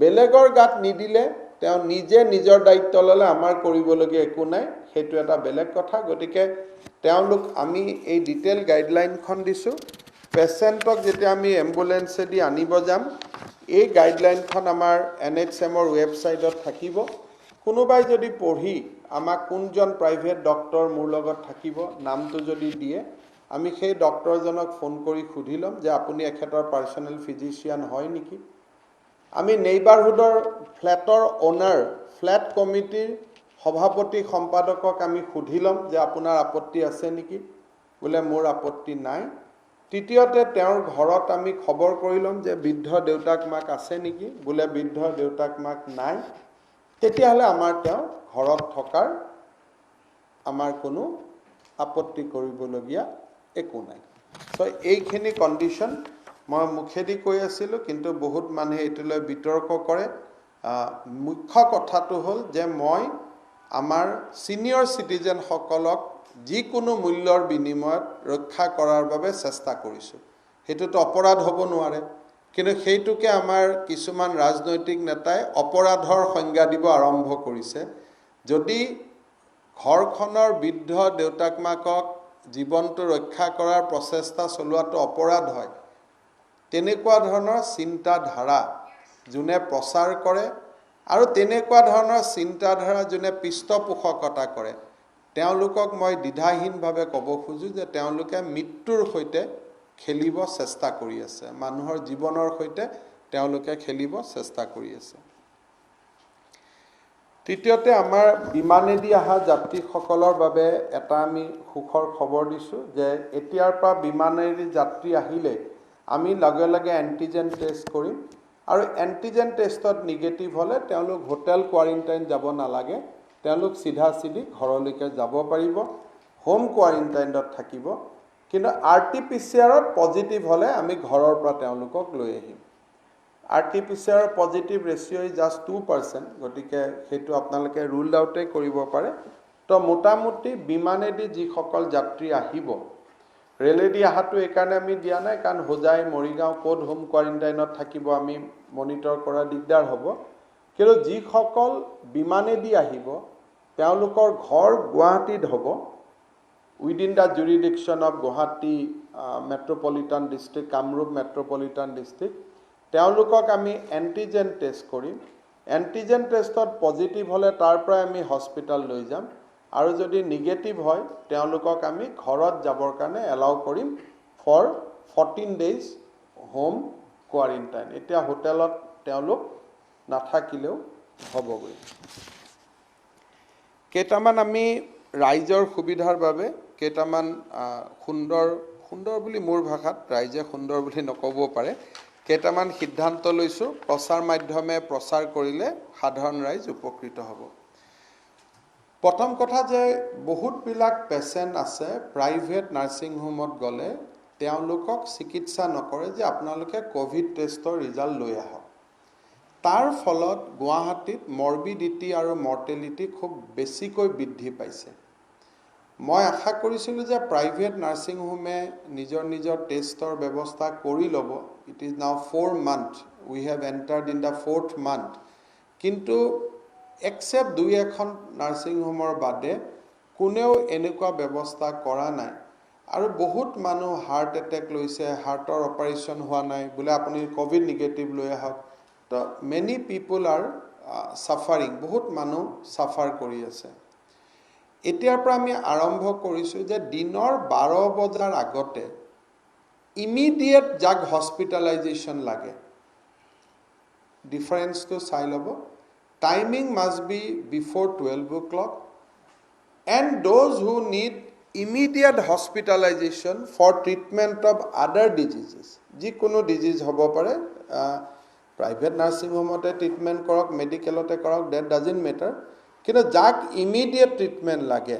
বেলেগৰ গাত নিদিলে তেওঁ নিজে নিজৰ দায়িত্ব ল'লে আমাৰ কৰিবলগীয়া একো নাই, সেইটো এটা বেলেগ কথা। গতিকে তেওঁলোক আমি এই ডিটেইল গাইডলাইনখন দিছোঁ। পেচেণ্টক যেতিয়া আমি এম্বুলেন্সেদি আনিব যাম, এই গাইডলাইনখন আমাৰ NHM-ৰ ৱেবছাইটত থাকিব। কোনোবাই যদি পঢ়ি আমাক কোনজন প্ৰাইভেট ডক্টৰ মোৰ লগত থাকিব নামটো যদি দিয়ে, আমি সেই ডক্টৰজনক ফোন কৰি সুধি ল'ম যে আপুনি এখেতৰ পাৰ্চনেল ফিজিচিয়ান হয় নেকি। আমি নেইবাৰহুডৰ ফ্লেটৰ অ'নাৰ, ফ্লেট কমিটিৰ সভাপতি সম্পাদকক আমি সুধি ল'ম যে আপোনাৰ আপত্তি আছে নেকি। বোলে মোৰ আপত্তি নাই। তৃতীয়তে তেওঁৰ ঘৰত আমি খবৰ কৰি ল'ম যে বৃদ্ধ দেউতাক মাক আছে নেকি। বোলে বৃদ্ধ দেউতাক মাক নাই, তেতিয়াহ'লে আমাৰ তেওঁ ঘৰত থকাৰ আমাৰ কোনো আপত্তি কৰিবলগীয়া একো নাই। তো এইখিনি কণ্ডিশ্যন মই মুখেদি কৈ আছিলোঁ, কিন্তু বহুত মানুহে এইটোলৈ বিতৰ্ক কৰে। মুখ্য কথাটো হ'ল যে মই আমাৰ ছিনিয়ৰ চিটিজেনসকলক যিকোনো মূল্যৰ বিনিময়ত ৰক্ষা কৰাৰ বাবে চেষ্টা কৰিছোঁ। সেইটোতো অপৰাধ হ'ব নোৱাৰে, কিন্তু সেইটোকে আমাৰ কিছুমান ৰাজনৈতিক নেতাই অপৰাধৰ সংজ্ঞা দিব আৰম্ভ কৰিছে। যদি ঘৰখনৰ বৃদ্ধ দেউতাক মাকক জীৱনটো ৰক্ষা কৰাৰ প্ৰচেষ্টা চলোৱাটো অপৰাধ হয়, তেনেকুৱা ধৰণৰ চিন্তাধাৰা যোনে প্ৰচাৰ কৰে আৰু তেনেকুৱা ধৰণৰ চিন্তাধাৰা যোনে পৃষ্ঠপোষকতা কৰে, তেওঁলোকক মই দ্বিধাহীনভাৱে ক'ব খোজোঁ যে তেওঁলোকে মৃত্যুৰ সৈতে খেলিব চেষ্টা কৰি আছে। মানুহৰ জীৱনৰ সৈতে তেওঁলোকে খেলিব চেষ্টা কৰি আছে। তৃতীয়তে, আমাৰ বিমানেদি অহা যাত্ৰীসকলৰ বাবে এটা আমি সুখৰ খবৰ দিছোঁ যে এতিয়াৰ পৰা বিমানেদি যাত্ৰী আহিলে আমি লগে লগে এণ্টিজেন টেষ্ট কৰিম, আৰু এণ্টিজেন টেষ্টত নিগেটিভ হ'লে তেওঁলোক হোটেল কোৱাৰেণ্টাইন যাব নালাগে, তেওঁলোক চিধা ঘৰলৈকে যাব পাৰিব, হোম কোৱাৰেণ্টাইনত থাকিব। কিন্তু RT-PCR পজিটিভ হ'লে আমি ঘৰৰ পৰা তেওঁলোকক লৈ আহিম। RT-PCR পজিটিভ ৰেচিঅ' জাষ্ট 2%, গতিকে সেইটো আপোনালোকে ৰুল আউটেই কৰিব পাৰে। তো মোটামুটি বিমানেদি যিসকল যাত্ৰী আহিব, ৰেলেদি অহাটো এইকাৰণে আমি দিয়া নাই কাৰণ হোজাই, মৰিগাঁও ক'ত হোম কোৱাৰেণ্টাইনত থাকিব আমি মনিটৰ কৰা দিগদাৰ হ'ব। কিন্তু যিসকল বিমানেদি আহিব তেওঁলোকৰ ঘৰ গুৱাহাটীত হ'ব, within the jurisdiction of Guwahati metropolitan district, Kamrup metropolitan district, তেওঁলোকক আমি এণ্টিজেন টেষ্ট কৰিম। এণ্টিজেন টেষ্টত পজিটিভ হ'লে তাৰ পৰাই আমি হস্পিটাল লৈ যাম, আৰু যদি নিগেটিভ হয় তেওঁলোকক আমি ঘৰত যাবৰ কাৰণে এলাউ কৰিম ফৰ 14 days হোম কোৱাৰেণ্টাইন। এতিয়া হোটেলত তেওঁলোক নাথাকিলেও হ'বগৈ। কেইটামান আমি ৰাইজৰ সুবিধাৰ বাবে কেইটামান সুন্দৰ বুলি মোৰ ভাষাত, ৰাইজে সুন্দৰ বুলি নক'ব পাৰে, কেইটামান সিদ্ধান্ত লৈছোঁ। প্ৰচাৰ মাধ্যমে প্ৰচাৰ কৰিলে সাধাৰণ ৰাইজ উপকৃত হ'ব। প্ৰথম কথা যে বহুতবিলাক পেচেণ্ট আছে প্ৰাইভেট নাৰ্ছিং হোমত গ'লে তেওঁলোকক চিকিৎসা নকৰে যে আপোনালোকে ক'ভিড টেষ্টৰ ৰিজাল্ট লৈ আহক। তাৰ ফলত গুৱাহাটীত মৰ্বিডিটি আৰু মৰ্টেলিটি খুব বেছিকৈ বৃদ্ধি পাইছে। মই আশা কৰিছিলোঁ যে প্ৰাইভেট নাৰ্ছিং হোমে নিজৰ টেষ্টৰ ব্যৱস্থা কৰি ল'ব। It is now 4 months, we have entered in the 4th month, কিন্তু এক্সেপ্ট 2-এখন নাৰ্ছিং হোমৰ বাদে কোনেও এনেকুৱা ব্যৱস্থা কৰা নাই। আৰু বহুত মানুহ হাৰ্ট এটেক লৈছে, হাৰ্টৰ অপাৰেশ্যন হোৱা নাই, বোলে আপুনি ক'ভিড নিগেটিভ লৈ আহক। তো মেনি পিপুল আৰ ছাফাৰিং, বহুত মানুহ ছাফাৰ কৰি আছে। এতিয়াৰ পৰা আমি আৰম্ভ কৰিছোঁ যে দিনৰ 12 বজাৰ আগতে ইমিডিয়েট যাক হস্পিটেলাইজেশ্যন লাগে, ডিফাৰেঞ্চটো চাই ল'ব। Timing must B before 12 o'clock, and those who need immediate hospitalization for treatment of other diseases. যিকোনো ডিজিজ হ'ব পাৰে, প্ৰাইভেট নাৰ্ছিং হোমতে ট্ৰিটমেণ্ট কৰক, মেডিকেলতে কৰক, ডেট ডাজেণ্ট মেটাৰ, কিন্তু যাক ইমিডিয়েট ট্ৰিটমেণ্ট লাগে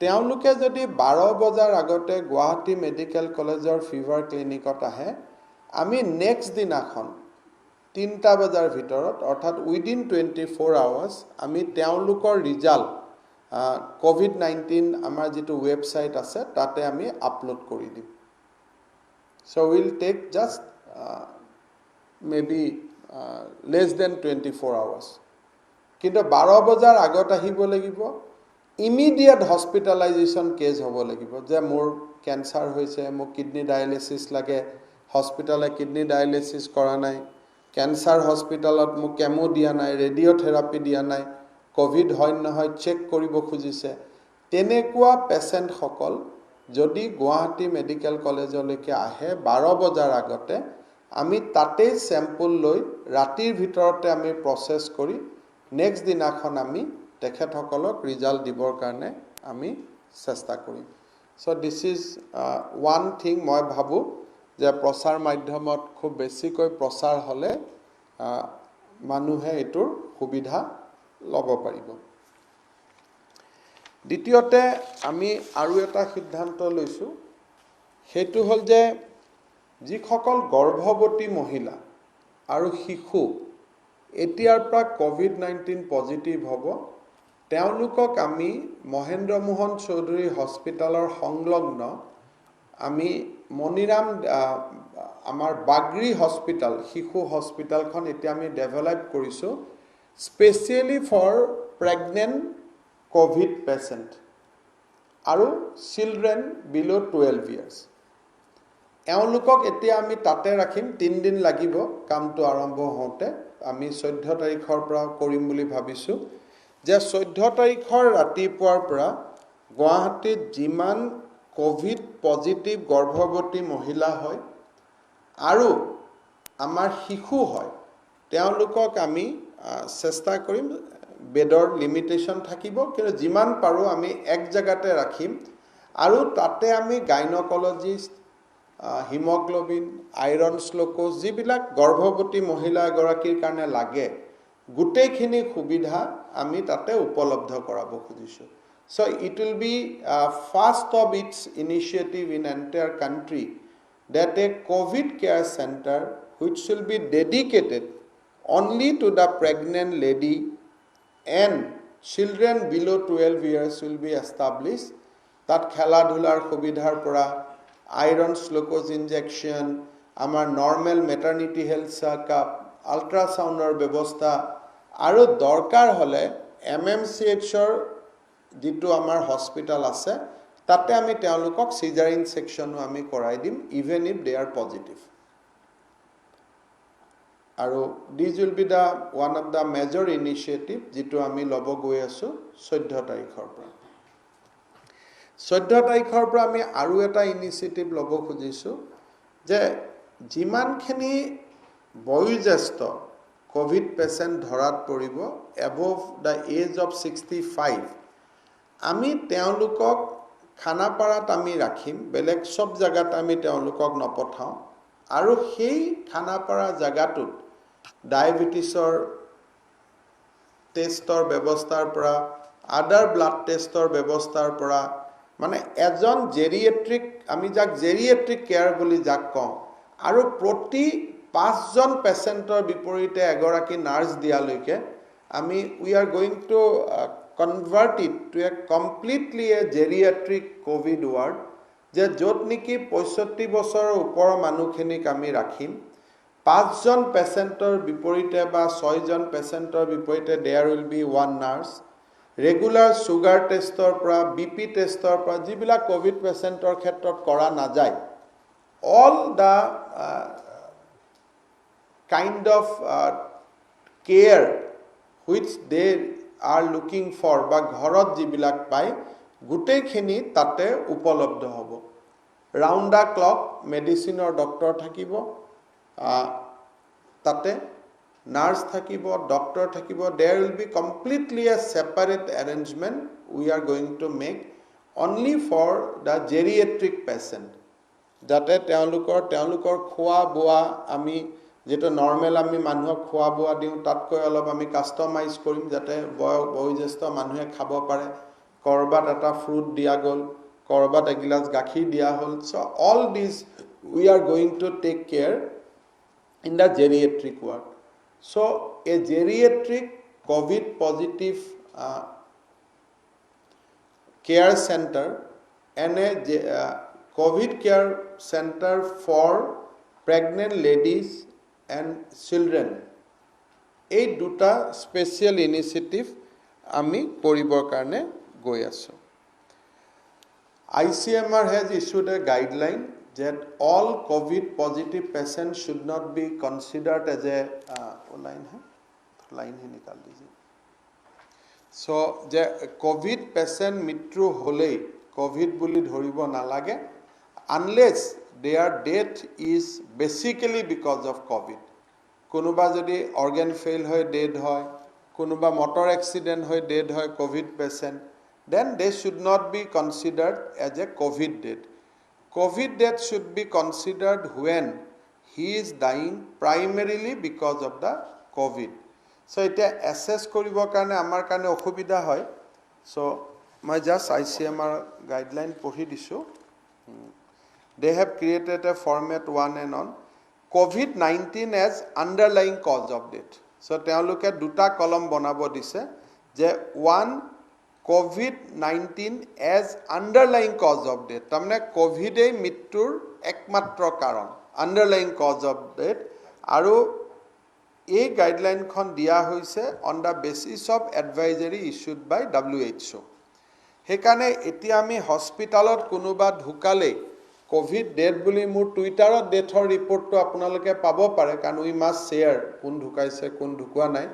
তেওঁলোকে যদি 12 বজাৰ আগতে গুৱাহাটী মেডিকেল কলেজৰ ফিভাৰ ক্লিনিকত আহে, আমি নেক্সট দিনাখন 3টা বজাৰ ভিতৰত অৰ্থাৎ উইদিন 24 আৱাৰ্ছ আমি তেওঁলোকৰ ৰিজাল্ট COVID-19 আমাৰ যিটো ৱেবছাইট আছে তাতে আমি আপলোড কৰি দিম। So we'll take just maybe less than 24 hours. কিন্তু 12 বজাৰ আগত আহিব লাগিব, ইমিডিয়েট হস্পিটেলাইজেশ্যন কেছ হ'ব লাগিব, যে মোৰ কেঞ্চাৰ হৈছে, মোক কিডনি ডায়ালিচিছ লাগে, হস্পিটেলে কিডনি ডায়ালিচিছ কৰা নাই, কেঞ্চাৰ হস্পিটেলত মোক কেমো দিয়া নাই, ৰেডিঅ'থেৰাপি দিয়া নাই, কোভিড হয় নহয় চেক কৰিব খুজিছে, তেনেকুৱা পেচেণ্টসকল যদি গুৱাহাটী মেডিকেল কলেজলৈকে আহে 12 বজাৰ আগতে, আমি তাতেই চেম্পল লৈ ৰাতিৰ ভিতৰতে আমি প্ৰচেছ কৰি নেক্সট দিনাখন আমি তেখেতসকলক ৰিজাল্ট দিবৰ কাৰণে আমি চেষ্টা কৰিম। চ' দিছ ইজ ওৱান থিং মই ভাবোঁ যে প্ৰচাৰ মাধ্যমত খুব বেছিকৈ প্ৰচাৰ হ'লে মানুহে এইটোৰ সুবিধা ল'ব পাৰিব। দ্বিতীয়তে আমি আৰু এটা সিদ্ধান্ত লৈছোঁ, সেইটো হ'ল যে যিসকল গৰ্ভৱতী মহিলা আৰু শিশু এতিয়াৰ পৰা COVID-19 পজিটিভ হ'ব, তেওঁলোকক আমি মহেন্দ্ৰ মোহন চৌধুৰী হস্পিটেলৰ সংলগ্ন আমি মণিৰাম আমাৰ বাগৰি হস্পিটেল, শিশু হস্পিটেলখন এতিয়া আমি ডেভেলপ কৰিছোঁ specially for pregnant covid patient আৰু চিলড্ৰেন বিল' 12 years। এওঁলোকক এতিয়া আমি তাতে ৰাখিম, 3 দিন লাগিব কামটো আৰম্ভ হওঁতে। আমি 14 তাৰিখৰ পৰা কৰিম বুলি ভাবিছোঁ, যে 14 তাৰিখৰ ৰাতিপুৱাৰ পৰা গুৱাহাটীত যিমান কোভিড পজিটিভ গৰ্ভৱতী মহিলা হয় আৰু আমাৰ শিশু হয়, তেওঁলোকক আমি চেষ্টা কৰিম, বেডৰ লিমিটেশ্যন থাকিব, কিন্তু যিমান পাৰোঁ আমি এক জেগাতে ৰাখিম, আৰু তাতে আমি গাইনকলজিষ্ট, হিমগ্ল'বিন, আইৰণ গ্লুক'জ যিবিলাক গৰ্ভৱতী মহিলা এগৰাকীৰ কাৰণে লাগে, গোটেইখিনি সুবিধা আমি তাতে উপলব্ধ কৰাব খুজিছোঁ। So it will be first of its initiative in entire country that a COVID care center which will be dedicated only to the pregnant lady and children below 12 years will be established. তাত খেলা ধূলাৰ সুবিধাৰ পৰা আইৰণ গ্লুক'জ ইনজেকশ্যন, আমাৰ নৰ্মেল মেটাৰ্নিটি হেল্থ চেকআপ, আল্ট্ৰাছাউণ্ডৰ ব্যৱস্থা, আৰু দৰকাৰ হ'লে MMCHৰ যিটো আমাৰ হস্পিটেল আছে তাতে আমি তেওঁলোকক চিজাৰিন ছেকশ্যনো আমি কৰাই দিম, even if they are positive. আৰু this will be the one of the major initiative যিটো আমি ল'ব গৈ আছোঁ 14 তাৰিখৰ পৰা। 14 তাৰিখৰ পৰা আমি আৰু এটা ইনিচিয়েটিভ ল'ব খুজিছোঁ, যে যিমানখিনি বয়োজ্যেষ্ঠ কোভিড পেচেণ্ট ধৰাত পৰিব এবভ দ্য এজ অফ 65, আমি তেওঁলোকক খানাপাৰাত আমি ৰাখিম, বেলেগ সব জেগাত আমি তেওঁলোকক নপঠাওঁ, আৰু সেই খানাপাৰা জেগাটোত ডায়েবেটিছৰ টেষ্টৰ ব্যৱস্থাৰ পৰা, আদাৰ ব্লাড টেষ্টৰ ব্যৱস্থাৰ পৰা, মানে এজন জেৰিয়েট্ৰিক, আমি যাক জেৰিয়েট্ৰিক কেয়াৰ বুলি যাক কওঁ, আৰু প্ৰতি 5জন পেচেণ্টৰ বিপৰীতে এগৰাকী নাৰ্ছ দিয়ালৈকে আমি we are going to convert it to a completely a geriatric COVID ward, যে য'ত নেকি 65 বছৰৰ ওপৰৰ মানুহখিনিক আমি ৰাখিম, 5জন পেচেণ্টৰ বিপৰীতে বা 6জন পেচেণ্টৰ বিপৰীতে there will be 1 nurse, regular sugar টেষ্টৰ পৰা, BP টেষ্টৰ পৰা, যিবিলাক কোভিড পেচেণ্টৰ ক্ষেত্ৰত কৰা নাযায়, all the kind of care which they are looking for, বা ঘৰত যিবিলাক পায় গোটেইখিনি তাতে উপলব্ধ হ'ব। ৰাউণ্ড দ্য ক্লক মেডিচিনৰ ডক্টৰ থাকিব, তাতে নাৰ্ছ থাকিব, ডক্টৰ থাকিব, there will be completely a separate arrangement we are going to make only for the geriatric patient. যাতে তেওঁলোকৰ খোৱা বোৱা আমি যেটো নৰ্মেল আমি মানুহক খোৱা বোৱা দিওঁ তাতকৈ অলপ আমি কাস্টমাইজ কৰিম যাতে বয়োজ্যেষ্ঠ মানুহে খাব পাৰে কৰবাত এটা ফ্ৰুট দিয়া গল কৰবাত এগিলাস গাখীৰ দিয়া হল so all these we are going to take care in the geriatric ward. So a geriatric COVID positive care center and a COVID care center for pregnant ladies and children. এই দুটা স্পেশাল ইনিশিয়েটিভ আমি কৰিবৰ কাৰণে গৈ আছো ICMR has issued a guideline that all COVID positive patients should not be considered as a line ही निकाल दीजिए so the COVID patient মৃত্যু হলেই COVID বুলি ধৰিব নালাগে unless their death is basically because of COVID. কোনোবা যদি organ fail হয় dead হয় কোনোবা motor accident হয় dead হয় COVID patient then they should not be considered as a COVID death. COVID death should be considered when he is dying primarily because of the COVID. So এটা assess কৰিবৰ কাৰণে আমাৰ কাৰণে অসুবিধা হয় so মই just ICMR guideline পঢ়ি দিছো They have created a format 1 and on COVID-19 as underlying cause of death. So তেওঁলোকে দুটা কলম বনাব দিছে যে 1 COVID-19 as underlying cause of death. তাৰমানে কোভিড এই মৃত্যুৰ একমাত্ৰ কাৰণ underlying cause of death আৰু এই গাইডলাইনখন দিয়া হৈছে on the basis of advisory issued by WHO. হেকানে এতিয়া আমি হস্পিটালত কোনোবা ঢুকালে কোভিড ডেথ বুলি মোৰ টুইটাৰত ডেথৰ ৰিপৰ্টটো আপোনালোকে পাব পাৰে কাৰণ উই মাস্ট শেয়াৰ কোন ঢুকাইছে কোন ঢুকুৱা নাই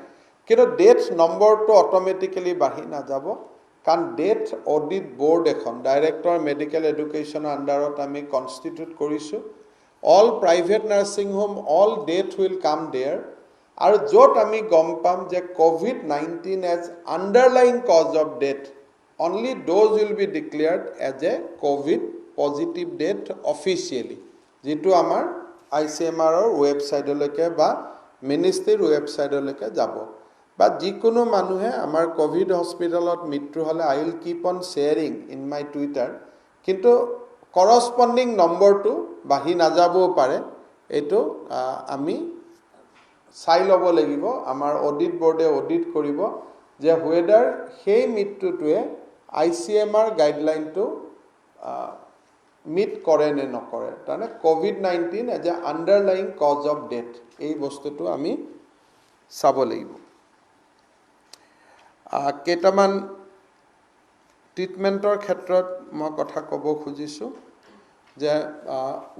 কিন্তু ডেথ নম্বৰটো অটোমেটিক্যালি বাঢ়ি না যাব কাৰণ ডেথ অডিট বোৰ্ড এখন ডাইৰেক্টৰ মেডিকেল এডুকেশ্যনৰ আন্ডাৰত আমি কনস্টিটিউট কৰিছো all private nursing home all death will come there আৰু যত আমি গম পাম যে COVID-19 as underlying cause of death only those will be declared as a COVID positive death officially যেটো আমাৰ ICMR ৰ ওয়েবসাইটলৈকে বা মিনিষ্ট্ৰীৰ ওয়েবসাইটলৈকে যাব বা যিকোনো মানুহে আমাৰ কোভিড হস্পিটালত মৃত্যু হলে I will keep on sharing in my Twitter কিন্তু corresponding নম্বৰটো বাঢ়ি না যাবও পাৰে এটো আমি চাই লব লাগিব আমাৰ অডিট বোৰ্ডে অডিট কৰিব যে whether সেই মৃত্যুটোৱে ICMR গাইডলাইনটো মিট কৰে নে নকৰে তানে COVID-19 as a underlying cause of death এই বস্তুটো আমি চাব লাগিব কেটামান ট্ৰিটমেন্টৰ ক্ষেত্ৰত মই কথা ক'ব খুজিছো যে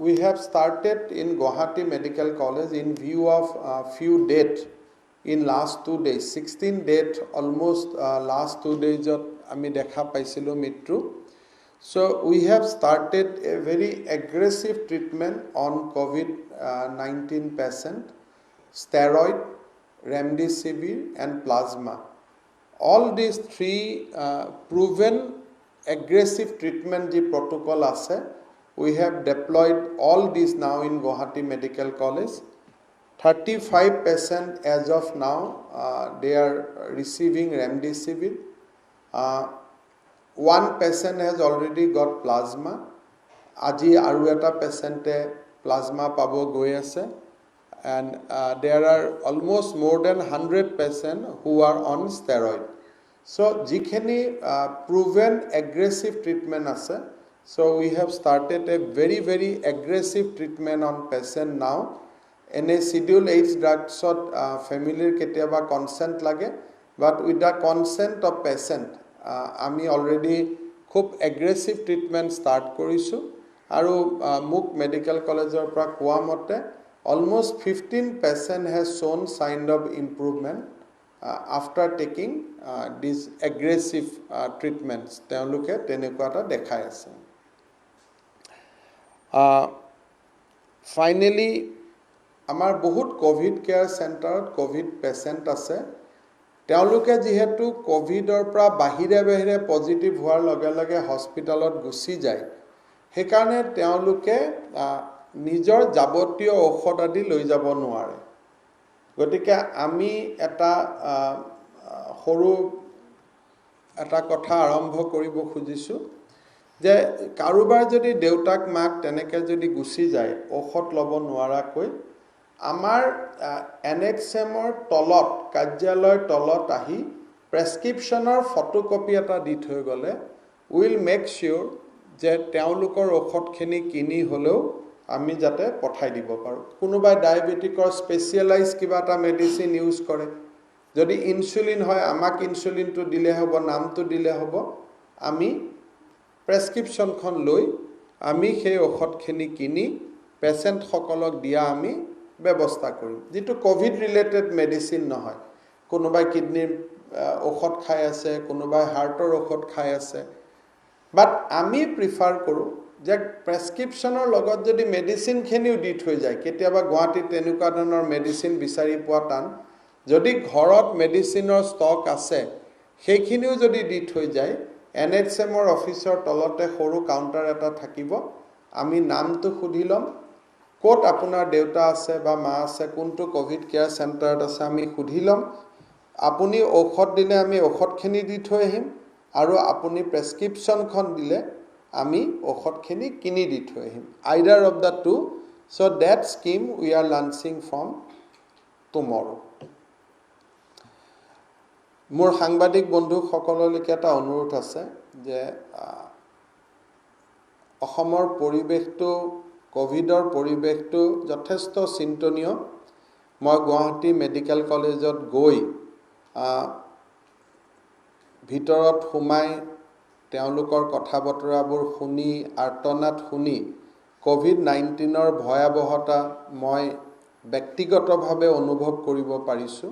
we have started in Guwahati Medical College in view of few death in last 2 days 16 death almost last 2 days আমি দেখা পাইছিলো মৃত্যু So we have started a very aggressive treatment on COVID-19 patient, steroid, remdesivir and plasma. All these three proven aggressive treatment the protocol ase. We have deployed all these now in Guwahati Medical College. 35 patients as of now, they are receiving remdesivir. One patient has already got plasma. Aji aru eta patient plasma pabo goi ase and there are almost more than 100 patients who are on steroid. So jikheni proven aggressive treatment ase. So we have started a very aggressive treatment on patient now. In a schedule H drugs family ketiaba consent lage but with the consent of patient আমি অলৰেডি খুব এগ্ৰেছিভ ট্ৰিটমেন্ট ষ্টাৰ্ট কৰিছো আৰু মুক মেডিকেল কলেজৰ পৰা কোৱা মতে almost 15 patient has shown sign of improvement after taking these aggressive treatments তেওঁলোকে তেনেকুৱাটা দেখাই আছে finally আমাৰ বহুত কোভিড কেয়াৰ চেণ্টাৰত কোভিড পেশেন্ট আছে তেওঁলোকে যিহেতু কোভিডৰ পৰা বাহিৰে পজিটিভ হোৱাৰ লগে লগে হস্পিটালত গুচি যায়, সেইকাৰণে তেওঁলোকে নিজৰ যাৱতীয় ঔষধ আদি লৈ যাব নোৱাৰে। গতিকে আমি এটা সৰু এটা কথা আৰম্ভ কৰিব খুজিছোঁ যে কাৰোবাৰ যদি দেউতাক মাক তেনেকৈ যদি গুচি যায় ঔষধ ল'ব নোৱাৰাকৈ, আমাৰ NHM-ৰ তলত, কাৰ্যালয়ৰ তলত আহি প্ৰেছক্ৰিপশ্যনৰ ফটোকপি এটা দি থৈ গ'লে উইল মেক চিয়'ৰ যে তেওঁলোকৰ ঔষধখিনি কিনি হ'লেও আমি যাতে পঠাই দিব পাৰোঁ। কোনোবাই ডায়েবেটিকৰ স্পেচিয়েলাইজ কিবা এটা মেডিচিন ইউজ কৰে, যদি ইনচুলিন হয় আমাক ইনচুলিনটো দিলে হ'ব, নামটো দিলে হ'ব, আমি প্ৰেছক্ৰিপশ্যনখন লৈ আমি সেই ঔষধখিনি কিনি পেচেণ্টসকলক দিয়া আমি ব্যৱস্থা কৰিম, যিটো কোভিড ৰিলেটেড মেডিচিন নহয়। কোনোবাই কিডনিৰ ঔষধ খাই আছে, কোনোবাই হাৰ্টৰ ঔষধ খাই আছে, বাট আমি প্ৰিফাৰ কৰোঁ যে প্ৰেছক্ৰিপশ্যনৰ লগত যদি মেডিচিনখিনিও দি থৈ যায়, কেতিয়াবা গুৱাহাটীত তেনেকুৱা ধৰণৰ মেডিচিন বিচাৰি পোৱা টান, যদি ঘৰত মেডিচিনৰ ষ্টক আছে সেইখিনিও যদি দি থৈ যায়, NHM-ৰ অফিচৰ তলতে সৰু কাউণ্টাৰ এটা থাকিব, আমি নামটো সুধি ল'ম, ক'ত আপোনাৰ দেউতা আছে বা মা আছে, কোনটো কোভিড কেয়াৰ চেণ্টাৰত আছে আমি সুধি ল'ম, আপুনি ঔষধ দিলে আমি ঔষধখিনি দি থৈ আহিম, আৰু আপুনি প্ৰেছক্ৰিপশ্যনখন দিলে আমি ঔষধখিনি কিনি দি থৈ আহিম, either of the two. So' that scheme we are launching from tomorrow. মোৰ সাংবাদিক বন্ধুসকললৈকে এটা অনুৰোধ আছে যে অসমৰ পৰিৱেশটো, কোভিডৰ পৰিৱেশটো যথেষ্ট চিন্তনীয়। মই গুৱাহাটী মেডিকেল কলেজত গৈ ভিতৰত সোমাই তেওঁলোকৰ কথা বতৰাবোৰ শুনি, আৰ্তনাদ শুনি কোভিড-19ৰ ভয়াৱহতা মই ব্যক্তিগতভাৱে অনুভৱ কৰিব পাৰিছোঁ।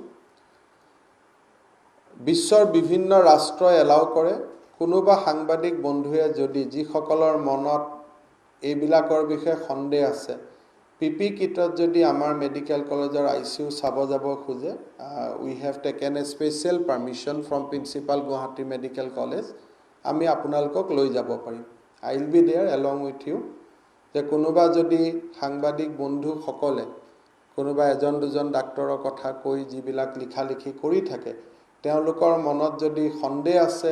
বিশ্বৰ বিভিন্ন ৰাষ্ট্ৰই এলাউ কৰে, কোনোবা সাংবাদিক বন্ধুৱে যদি যিসকলৰ মনত এইবিলাকৰ বিষয়ে সন্দেহ আছে, PP কিটত যদি আমাৰ মেডিকেল কলেজৰ ICU চাব যাব খোজে, we have taken a special permission from principal Guwahati medical college, আমি আপোনালোকক লৈ যাব পাৰিম। I will be there along with you. যে কোনোবা যদি সাংবাদিক বন্ধুসকলে কোনোবা এজন দুজন ডাক্তৰৰ কথা কৈ যিবিলাক লিখি কৰি থাকে, তেওঁলোকৰ মনত যদি সন্দেহ আছে,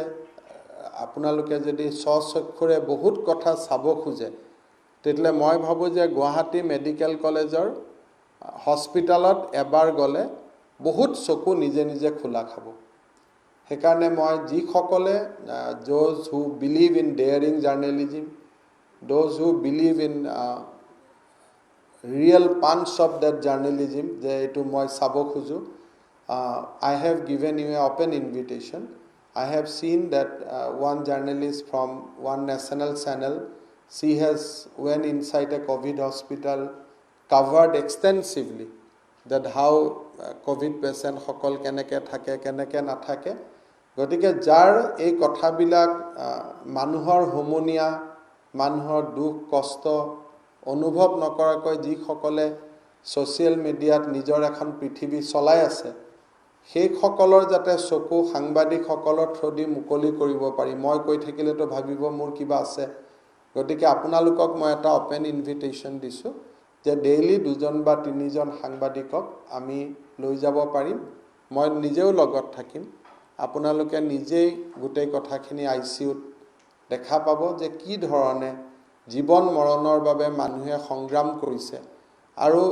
আপোনালোকে যদি স্বচক্ষুৰে বহুত কথা চাব খোজে, তেতিয়াহ'লে মই ভাবোঁ যে গুৱাহাটী মেডিকেল কলেজৰ হস্পিটালত এবাৰ গ'লে বহুত চকু নিজে নিজে খোলা খাব। সেইকাৰণে মই যিসকলে those who believe in daring journalism, those who believe in real punch of that journalism, যে এইটো মই চাব খোজোঁ, I have given you an open invitation. I have seen that one journalist from one national channel, she has went inside a COVID hospital, covered extensively that how COVID patient সকল কেনেকৈ থাকে, কেনেকৈ নাথাকে। গতিকে যাৰ এই কথাবিলাক মানুহৰ হুমুনিয়া, মানুহৰ দুখ কষ্ট অনুভৱ নকৰাকৈ যিসকলে ছ'চিয়েল মিডিয়াত নিজৰ এখন পৃথিৱী চলাই আছে, সেইসকলৰ যাতে চকু সাংবাদিকসকলৰ থ্ৰুদি মুকলি কৰিব পাৰি। মই কৈ থাকিলেতো ভাবিব মোৰ কিবা আছে। গতিকে আপোনালোকক মই এটা অপেন ইনভিটেশ্যন দিছোঁ যে ডেইলি 2জন বা 3জন সাংবাদিকক আমি লৈ যাব পাৰিম, মই নিজেও লগত থাকিম। আপোনালোকে নিজেই গোটেই কথাখিনি ICUত দেখা পাব যে কি ধৰণে জীৱন মৰণৰ বাবে মানুহে সংগ্ৰাম কৰিছে, আৰু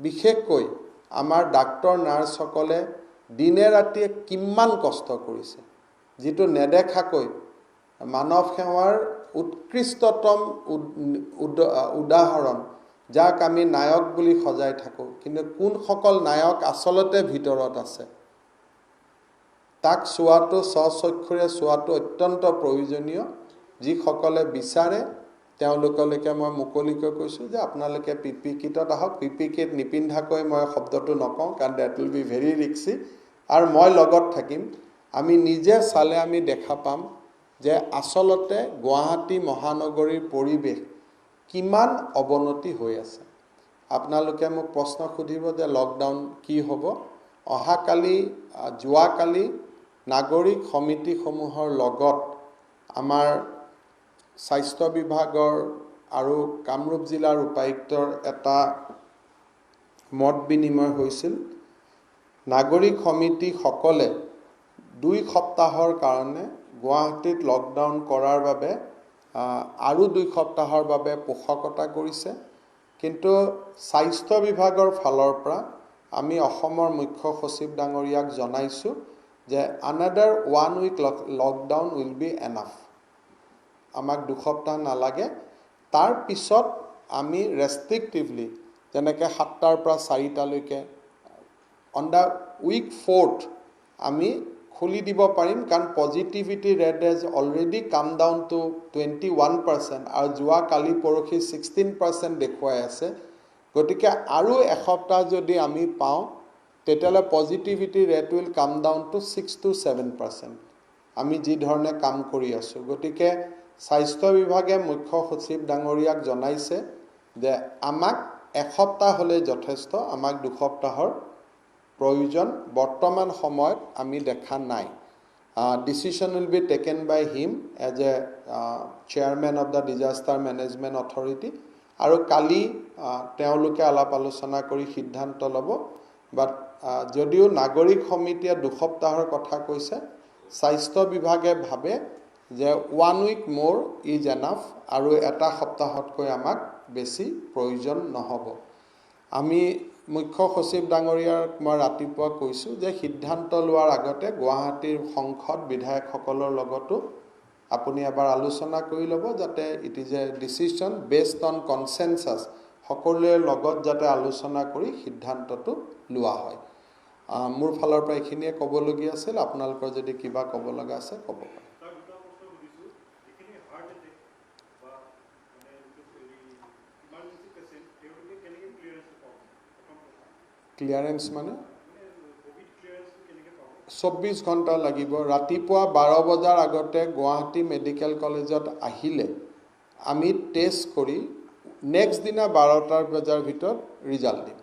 বিশেষকৈ আমাৰ ডাক্তৰ নাৰ্ছসকলে দিনে ৰাতিয়ে কিমান কষ্ট কৰিছে, যিটো নেদেখাকৈ মানৱ সেৱাৰ উৎকৃষ্টতম উদাহৰণ, যাক আমি নায়ক বুলি সজাই থাকোঁ, কিন্তু কোনসকল নায়ক আচলতে ভিতৰত আছে তাক চোৱাটো, স্বচক্ষুৰে চোৱাটো অত্যন্ত প্ৰয়োজনীয়। যিসকলে বিচাৰে তেওঁলোকলৈকে মই মুকলিকৈ কৈছোঁ যে আপোনালোকে PP কিটত আহক। PP কিট নিপিন্ধাকৈ মই শব্দটো নকওঁ, কাৰণ ডেট উইল বি ভেৰি ৰিক্সি, আৰু মই লগত থাকিম। আমি নিজে চালে আমি দেখা পাম যে আচলতে গুৱাহাটী মহানগৰীৰ পৰিৱেশ কিমান অৱনতি হৈ আছে। আপোনালোকে মোক প্ৰশ্ন সুধিব যে লকডাউন কি হ'ব। অহাকালি যোৱাকালি নাগৰিক সমিতিসমূহৰ লগত আমাৰ স্বাস্থ্য বিভাগৰ আৰু কামৰূপ জিলাৰ উপায়ুক্তৰ এটা মত বিনিময় হৈছিল। নাগৰিক সমিতিসকলে 2 সপ্তাহৰ কাৰণে গুৱাহাটীত লকডাউন কৰাৰ বাবে আৰু 2 সপ্তাহৰ বাবে পোষকতা কৰিছে। কিন্তু স্বাস্থ্য বিভাগৰ ফালৰ পৰা আমি অসমৰ মুখ্য সচিব ডাঙৰীয়াক জনাইছোঁ যে another 1 week lockdown will be enough. আমাক 2 সপ্তাহ নালাগে। তাৰ পিছত আমি ৰেষ্ট্ৰিক্টিভলি যেনেকৈ 7টাৰ পৰা 4টালৈকে on the week 4th আমি খুলি দিব পাৰিম, কাৰণ পজিটিভিটি ৰেট হেজ অলৰেডি কাম ডাউন টু 21% আৰু যোৱাকালি পৰহি 16% দেখুৱাই আছে। গতিকে আৰু এসপ্তাহ যদি আমি পাওঁ তেতিয়াহ'লে positivity rate will come down to 6 to 7%। আমি যি ধৰণে কাম কৰি আছোঁ। গতিকে স্বাস্থ্য বিভাগে মুখ্য সচিব ডাঙৰীয়াক জনাইছে যে আমাক এসপ্তাহ হ'লে যথেষ্ট, আমাক 2 সপ্তাহৰ প্ৰয়োজন বৰ্তমান সময়ত আমি দেখা নাই। Decision will be taken by him as a chairman of the disaster management authority আৰু কালি তেওঁলোকে আলাপ আলোচনা কৰি সিদ্ধান্ত ল'ব। বাট যদিও নাগৰিক সমিতিয়ে 2 সপ্তাহৰ কথা কৈছে, স্বাস্থ্য বিভাগে ভাবে যে 1 week more is enough আৰু এটা সপ্তাহতকৈ আমাক বেছি প্ৰয়োজন নহ'ব। আমি মুখ্য সচিব ডাঙৰীয়াক মই ৰাতিপুৱা কৈছোঁ যে সিদ্ধান্ত লোৱাৰ আগতে গুৱাহাটীৰ সংসদ বিধায়কসকলৰ লগতো আপুনি এবাৰ আলোচনা কৰি ল'ব, যাতে it is a decision based on consensus, সকলোৰে লগত যাতে আলোচনা কৰি সিদ্ধান্তটো লোৱা হয়। মোৰ ফালৰ পৰা এইখিনিয়ে ক'বলগীয়া আছিল। আপোনালোকৰ যদি কিবা ক'ব লগা আছে ক'ব পাৰে। ক্লিয়াৰেন্স মানে 24 ঘণ্টা লাগিব। ৰাতিপুৱা 12 বজাৰ আগতে গুৱাহাটী মেডিকেল কলেজত আহিলে আমি টেষ্ট কৰি নেক্সট দিনা 12 বজাৰ ভিতৰত ৰিজাল্ট দিম।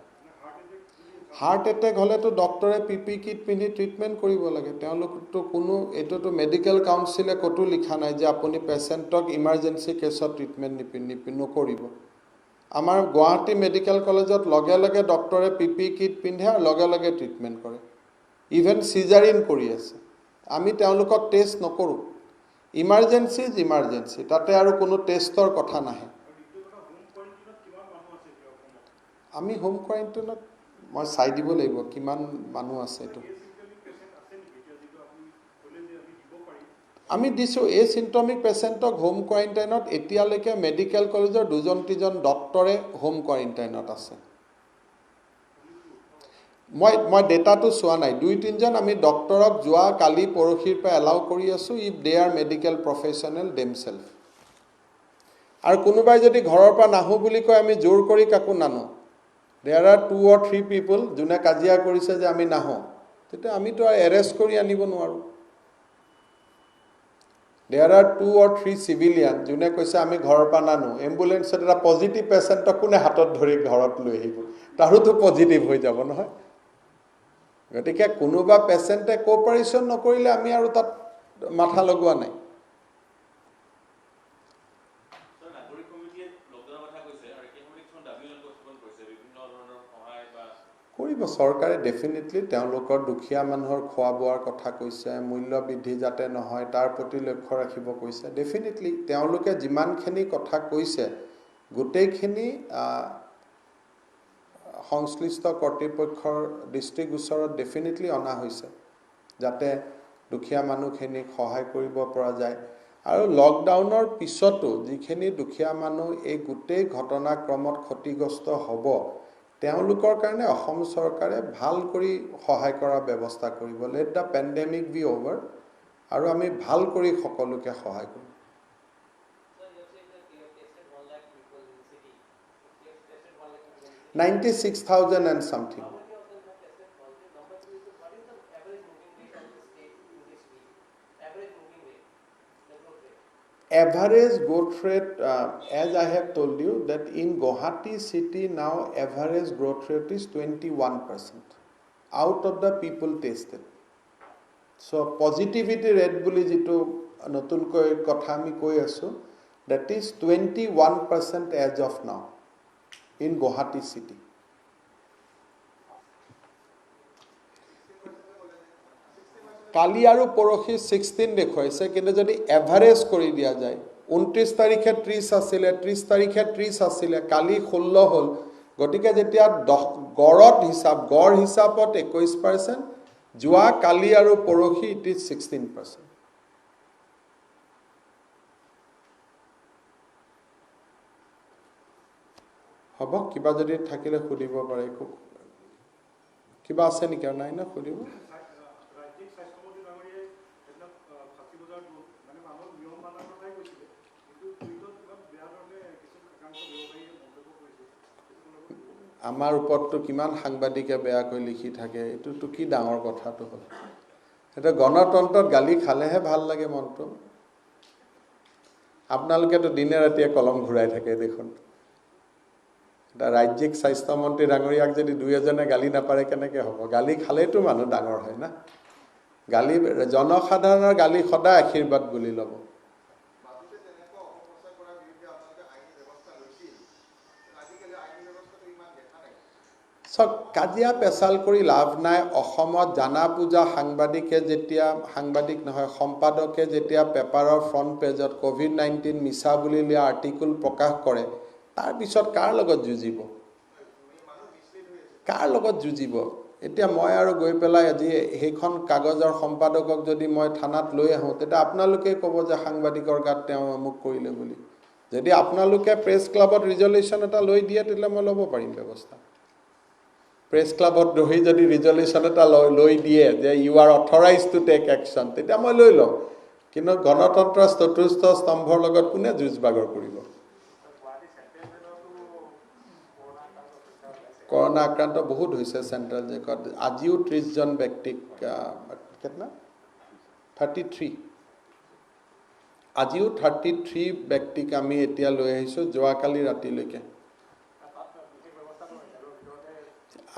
হাৰ্ট এটেক হ'লেতো ডক্টৰে PPE কিট পিন্ধি ট্ৰিটমেণ্ট কৰিব লাগে। তেওঁলোকতো কোনো এইটোতো মেডিকেল কাউন্সিলে ক'তো লিখা নাই যে আপুনি পেচেণ্টক ইমাৰ্জেঞ্চি কেছত ট্ৰিটমেণ্ট নকৰিব। আমাৰ গুৱাহাটী মেডিকেল কলেজত লগে লগে ডক্টৰে PPE কিট পিন্ধে আৰু লগে লগে ট্ৰিটমেণ্ট কৰে। ইভেন চিজাৰিন কৰি আছে। আমি তেওঁলোকক টেষ্ট নকৰোঁ। ইমাৰ্জেঞ্চি তাতে আৰু কোনো টেষ্টৰ কথা নাহে। আমি হোম কোৱাৰেণ্টাইনত মই চাই দিব লাগিব কিমান মানুহ আছে এইটো। আমি দিছোঁ এচিম্পটমিক পেচেণ্টক হোম কোৱাৰেণ্টাইনত। এতিয়ালৈকে মেডিকেল কলেজৰ 2-3জন ডক্টৰে হোম কোৱাৰেণ্টাইনত আছে। মই ডেটাটো চোৱা নাই। 2-3জন আমি ডক্টৰক যোৱা কালি পৰহিৰ পৰা এলাউ কৰি আছোঁ, if they are medical professional themselves. আৰু কোনোবাই যদি ঘৰৰ পৰা নাহোঁ বুলি কয় আমি জোৰ কৰি কাকো নানো। দেয়াৰ আৰ 2 or 3 পিপল যোনে কাজিয়া কৰিছে যে আমি নাহোঁ, তেতিয়া আমিতো এৰেষ্ট কৰি আনিব নোৱাৰোঁ। দেয়াৰ আৰ 2 or 3 চিভিলিয়ান যোনে কৈছে আমি ঘৰৰ পৰা নানো। এম্বুলেঞ্চত এটা পজিটিভ পেচেণ্টক কোনে হাতত ধৰি ঘৰত লৈ আহিব? তাৰোতো পজিটিভ হৈ যাব নহয়। গতিকে কোনোবা পেচেণ্টে কোঅপাৰেশ্যন নকৰিলে আমি আৰু তাত মাথা লগোৱা নাই। কৰিব চৰকাৰে ডেফিনেটলি তেওঁলোকৰ দুখীয়া মানুহৰ খোৱা বোৱাৰ কথা কৈছে, মূল্য বৃদ্ধি যাতে নহয় তাৰ প্ৰতি লক্ষ্য ৰাখিব কৈছে। ডেফিনেটলি তেওঁলোকে যিমানখিনি কথা কৈছে গোটেইখিনি সংশ্লিষ্ট কৰ্তৃপক্ষৰ দৃষ্টিগোচৰত ডেফিনেটলি অনা হৈছে, যাতে দুখীয়া মানুহখিনিক সহায় কৰিব পৰা যায়। আৰু লকডাউনৰ পিছতো যিখিনি দুখীয়া মানুহ এই গোটেই ঘটনাক্ৰমত ক্ষতিগ্ৰস্ত হ'ব, তেওঁলোকৰ কাৰণে অসম চৰকাৰে ভাল কৰি সহায় কৰাৰ ব্যৱস্থা কৰিব। Let the pandemic be over আৰু আমি ভাল কৰি সকলোকে সহায় কৰিম। 96,000 and something. Average growth rate, as I have told you, that in Guwahati city now average growth rate is 21%. out of the people tested. So positivity rate বুলি যিটো নতুনকৈ কথা আমি কৈ আছো, that is 21% as of now in Guwahati city. কালি আৰু পৰহি 16 দেখুৱাইছে, কিন্তু যদি এভাৰেজ কৰি দিয়া যায় 29 তাৰিখে 30 আছিলে, 30 তাৰিখে 30 আছিলে, কালি 16 হ'ল, গতিকে যেতিয়া গড় হিচাপত 21%, যোৱা কালি আৰু পৰহি ইট ইজ 16%. হ'ব, কিবা যদি থাকিলে সুধিব পাৰে, কিবা আছে নেকি? আৰু নাই না সুধিব? আমাৰ ওপৰততো কিমান সাংবাদিকে বেয়াকৈ লিখি থাকে, এইটোতো কি ডাঙৰ কথাটো হ'ল? এটা গণতন্ত্ৰত গালি খালেহে ভাল লাগে মনটো। আপোনালোকেতো দিনে ৰাতিয়ে কলম ঘূৰাই থাকে দেখোন। এটা ৰাজ্যিক স্বাস্থ্যমন্ত্ৰী ডাঙৰীয়াক যদি দুই এজনে গালি নাপাৰে কেনেকৈ হ'ব? গালি খালেতো মানুহ ডাঙৰ হয় না। গালি, জনসাধাৰণৰ গালি সদায় আশীৰ্বাদ বুলি ল'ব। চব কাজিয়া পেচাল কৰি লাভ নাই। অসমত জানা পূজা সম্পাদকে যেতিয়া পেপাৰৰ ফ্ৰণ্ট পেজত COVID-19 মিছা বুলি লিয়া আৰ্টিকুল প্ৰকাশ কৰে, তাৰপিছত কাৰ লগত যুঁজিব? কাৰ লগত যুঁজিব? এতিয়া মই আৰু গৈ পেলাই আজি সেইখন কাগজৰ সম্পাদকক যদি মই থানাত লৈ আহোঁ, তেতিয়া আপোনালোকে ক'ব যে সাংবাদিকৰ গাত তেওঁ অমুক কৰিলে বুলি। যদি আপোনালোকে প্ৰেছ ক্লাবত ৰিজলিউশ্যন এটা লৈ দিয়ে, তেতিয়াহ'লে মই ল'ব পাৰিম ব্যৱস্থা। প্ৰেছ ক্লাবত বহি যদি ৰিজলিউশ্যন এটা লৈ দিয়ে যে you are authorize to take action, তেতিয়া মই লৈ লওঁ। কিন্তু গণতন্ত্ৰৰ চতুৰ্থ স্তম্ভৰ লগত কোনে যুঁজ বাগৰ কৰিব? কৰোণা আক্ৰান্ত বহুত হৈছে চেণ্ট্ৰেল জেলত। আজিও 30জন ব্যক্তিক, কেতনা 33, আজিও 33 ব্যক্তিক আমি এতিয়া লৈ আহিছোঁ যোৱাকালি ৰাতিলৈকে।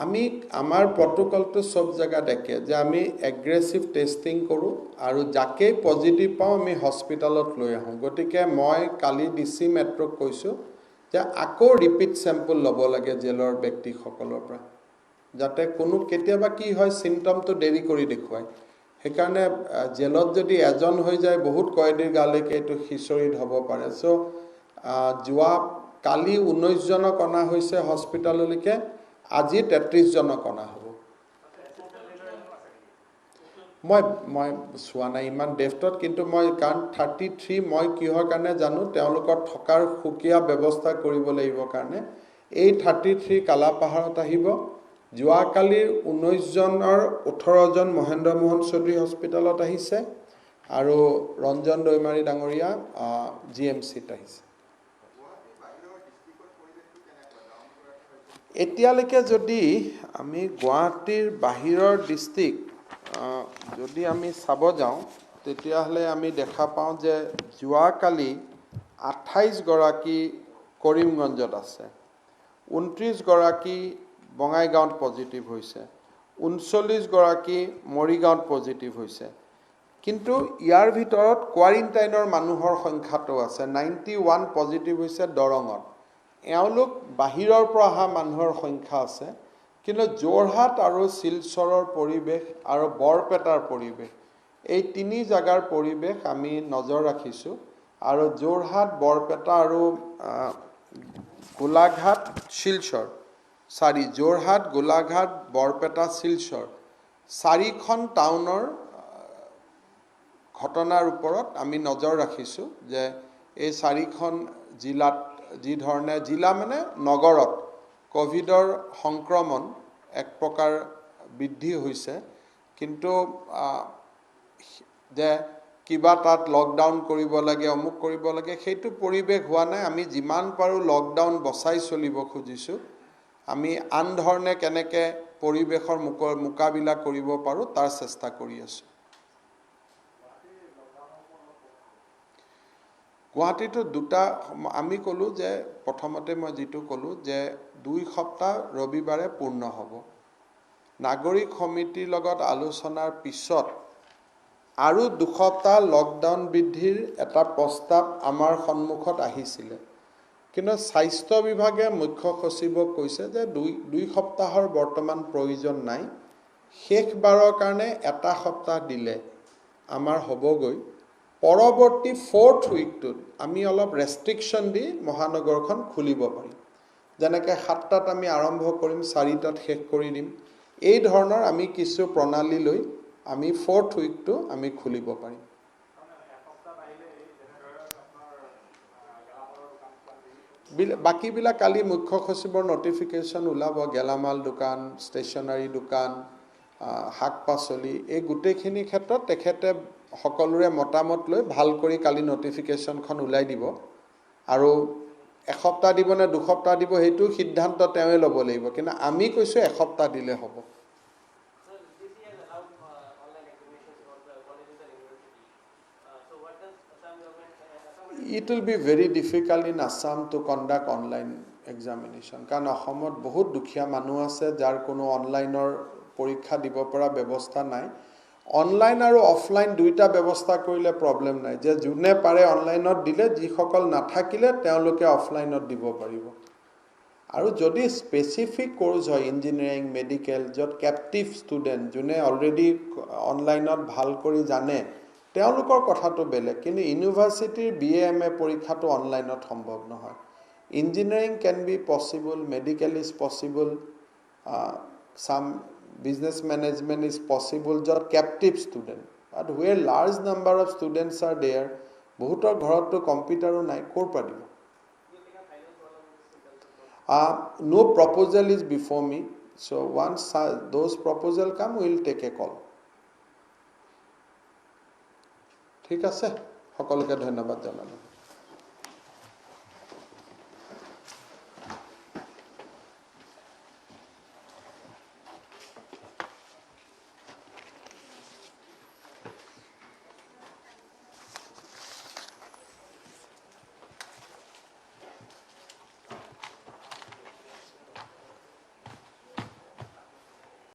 আমি আমাৰ প্ৰট'কলটো চব জেগাত দেখে যে আমি এগ্ৰেছিভ টেষ্টিং কৰোঁ আৰু যাকেই পজিটিভ পাওঁ আমি হস্পিটেলত লৈ আহোঁ। গতিকে মই কালি DC মেট্ৰক কৈছোঁ যে আকৌ ৰিপিট চেম্পল ল'ব লাগে জেলৰ ব্যক্তিসকলৰ পৰা, যাতে কোনো কেতিয়াবা কি হয় চিমটমটো দেৰি কৰি দেখুৱায়। সেইকাৰণে জেলত যদি এজন হৈ যায় বহুত কয়দীৰ গালৈকে এইটো সিঁচৰিত হ'ব পাৰে। চ' যোৱা কালি 19 জনক অনা হৈছে হস্পিটেললৈকে, আজি 33 জনক অনা হ'ব। মই চোৱা নাই ইমান ডেফটত, কিন্তু মই কাৰণ 33 মই কিহৰ কাৰণে জানো, তেওঁলোকৰ থকাৰ সুকীয়া ব্যৱস্থা কৰিব লাগিব কাৰণে এই 33 কালাপাহাৰত আহিব। যোৱাকালিৰ 19 জনৰ 18 জন মহেন্দ্ৰ মোহন চৌধুৰী হস্পিটেলত আহিছে আৰু ৰঞ্জন দৈমাৰী ডাঙৰীয়া GMCত আহিছে। এতিয়ালৈকে যদি আমি গুৱাহাটীৰ বাহিৰৰ ডিষ্ট্ৰিক্ট যদি আমি চাব যাওঁ, তেতিয়াহ'লে আমি দেখা পাওঁ যে যোৱাকালি 28 গৰাকী কৰিমগঞ্জত আছে, 29 গৰাকী বঙাইগাঁৱত পজিটিভ হৈছে, 39 গৰাকী মৰিগাঁৱত পজিটিভ হৈছে। কিন্তু ইয়াৰ ভিতৰত কোৱাৰেণ্টাইনৰ মানুহৰ সংখ্যাটো আছে, 91 পজিটিভ হৈছে দৰঙত। এওঁলোক বাহিৰৰ পৰা অহা মানুহৰ সংখ্যা আছে, কিন্তু যোৰহাট আৰু শিলচৰৰ পৰিৱেশ আৰু বৰপেটাৰ পৰিৱেশ, এই 3 জাগাৰ পৰিৱেশ আমি নজৰ ৰাখিছোঁ। আৰু যোৰহাট, বৰপেটা আৰু গোলাঘাট, শিলচৰ, যোৰহাট, গোলাঘাট, বৰপেটা, শিলচৰ 4খন টাউনৰ ঘটনাৰ ওপৰত আমি নজৰ ৰাখিছোঁ যে এই 4খন জিলাত যি ধৰণে, জিলা মানে নগৰত ক'ভিডৰ সংক্ৰমণ এক প্ৰকাৰ বৃদ্ধি হৈছে, কিন্তু যে কিবা তাত লকডাউন কৰিব লাগে, অমুক কৰিব লাগে, সেইটো পৰিৱেশ হোৱা নাই। আমি যিমান পাৰোঁ লকডাউন বচাই চলিব খুজিছোঁ। আমি আন ধৰণে কেনেকৈ পৰিৱেশৰ মোকাবিলা কৰিব পাৰোঁ তাৰ চেষ্টা কৰি আছোঁ। গুৱাহাটীতো দুটা আমি ক'লোঁ যে প্ৰথমতে মই যিটো ক'লোঁ যে 2 সপ্তাহ ৰবিবাৰে পূৰ্ণ হ'ব। নাগৰিক সমিতিৰ লগত আলোচনাৰ পিছত আৰু 2 সপ্তাহ লকডাউন বৃদ্ধিৰ এটা প্ৰস্তাৱ আমাৰ সন্মুখত আহিছিলে কিন্তু স্বাস্থ্য বিভাগে মুখ্য সচিবক কৈছে যে 2 সপ্তাহৰ বৰ্তমান প্ৰয়োজন নাই শেষবাৰৰ কাৰণে 1 সপ্তাহ দিলে আমাৰ হ'বগৈ পৰৱৰ্তী 4th উইকটোত আমি অলপ ৰেষ্ট্ৰিকশন দি মহানগৰখন খুলিব পাৰিম যেনেকৈ 7টাত আমি আৰম্ভ কৰিম 4টাত শেষ কৰি দিম এই ধৰণৰ আমি কিছু প্ৰণালী লৈ আমি 4th উইকটো আমি খুলিব পাৰিম বাকিবিলাক কালি মুখ্য সচিবৰ নটিফিকেশ্যন ওলাব গেলামাল দোকান ষ্টেচনাৰী দোকান শাক পাচলি এই গোটেইখিনি ক্ষেত্ৰত তেখেতে সকলোৰে মতামত লৈ ভাল কৰি কালি নটিফিকেশ্যনখন ওলাই দিব আৰু 1 সপ্তাহ দিব নে 2 সপ্তাহ দিব সেইটো সিদ্ধান্ত তেওঁৱে ল'ব লাগিব কিন্তু আমি কৈছো 1 সপ্তাহ দিলে হ'ব It will be very difficult in Assam to conduct online examination. কাৰণ অসমত বহুত দুখীয়া মানুহ আছে যাৰ কোনো অনলাইনৰ পৰীক্ষা দিব পৰা ব্যৱস্থা নাই অনলাইন আৰু অফলাইন দুইটা ব্যৱস্থা কৰিলে প্ৰবলেম নাই যে যোনে পাৰে অনলাইনত দিলে যিসকল নাথাকিলে তেওঁলোকে অফলাইনত দিব পাৰিব আৰু যদি স্পেসিফিক কোৰ্স হয় ইঞ্জিনিয়াৰিং মেডিকেল যত ক্যাপটিভ ষ্টুডেন্ট যোনে অলৰেডি অনলাইনত ভাল কৰি জানে তেওঁলোকৰ কথাটো বেলেগ কিন্তু ইউনিভাৰ্সিটিৰ বিএমএ পৰীক্ষাটো অনলাইনত সম্ভৱ নহয় engineering can be possible medical is possible some business management is possible just captive student but where large number of students are there বহুতৰ ঘৰতটো কম্পিউটাৰো নাই কৰ পাৰিব no proposal is before me so once those proposal come we will take a call ঠিক আছে সকলোকে ধন্যবাদ জনালো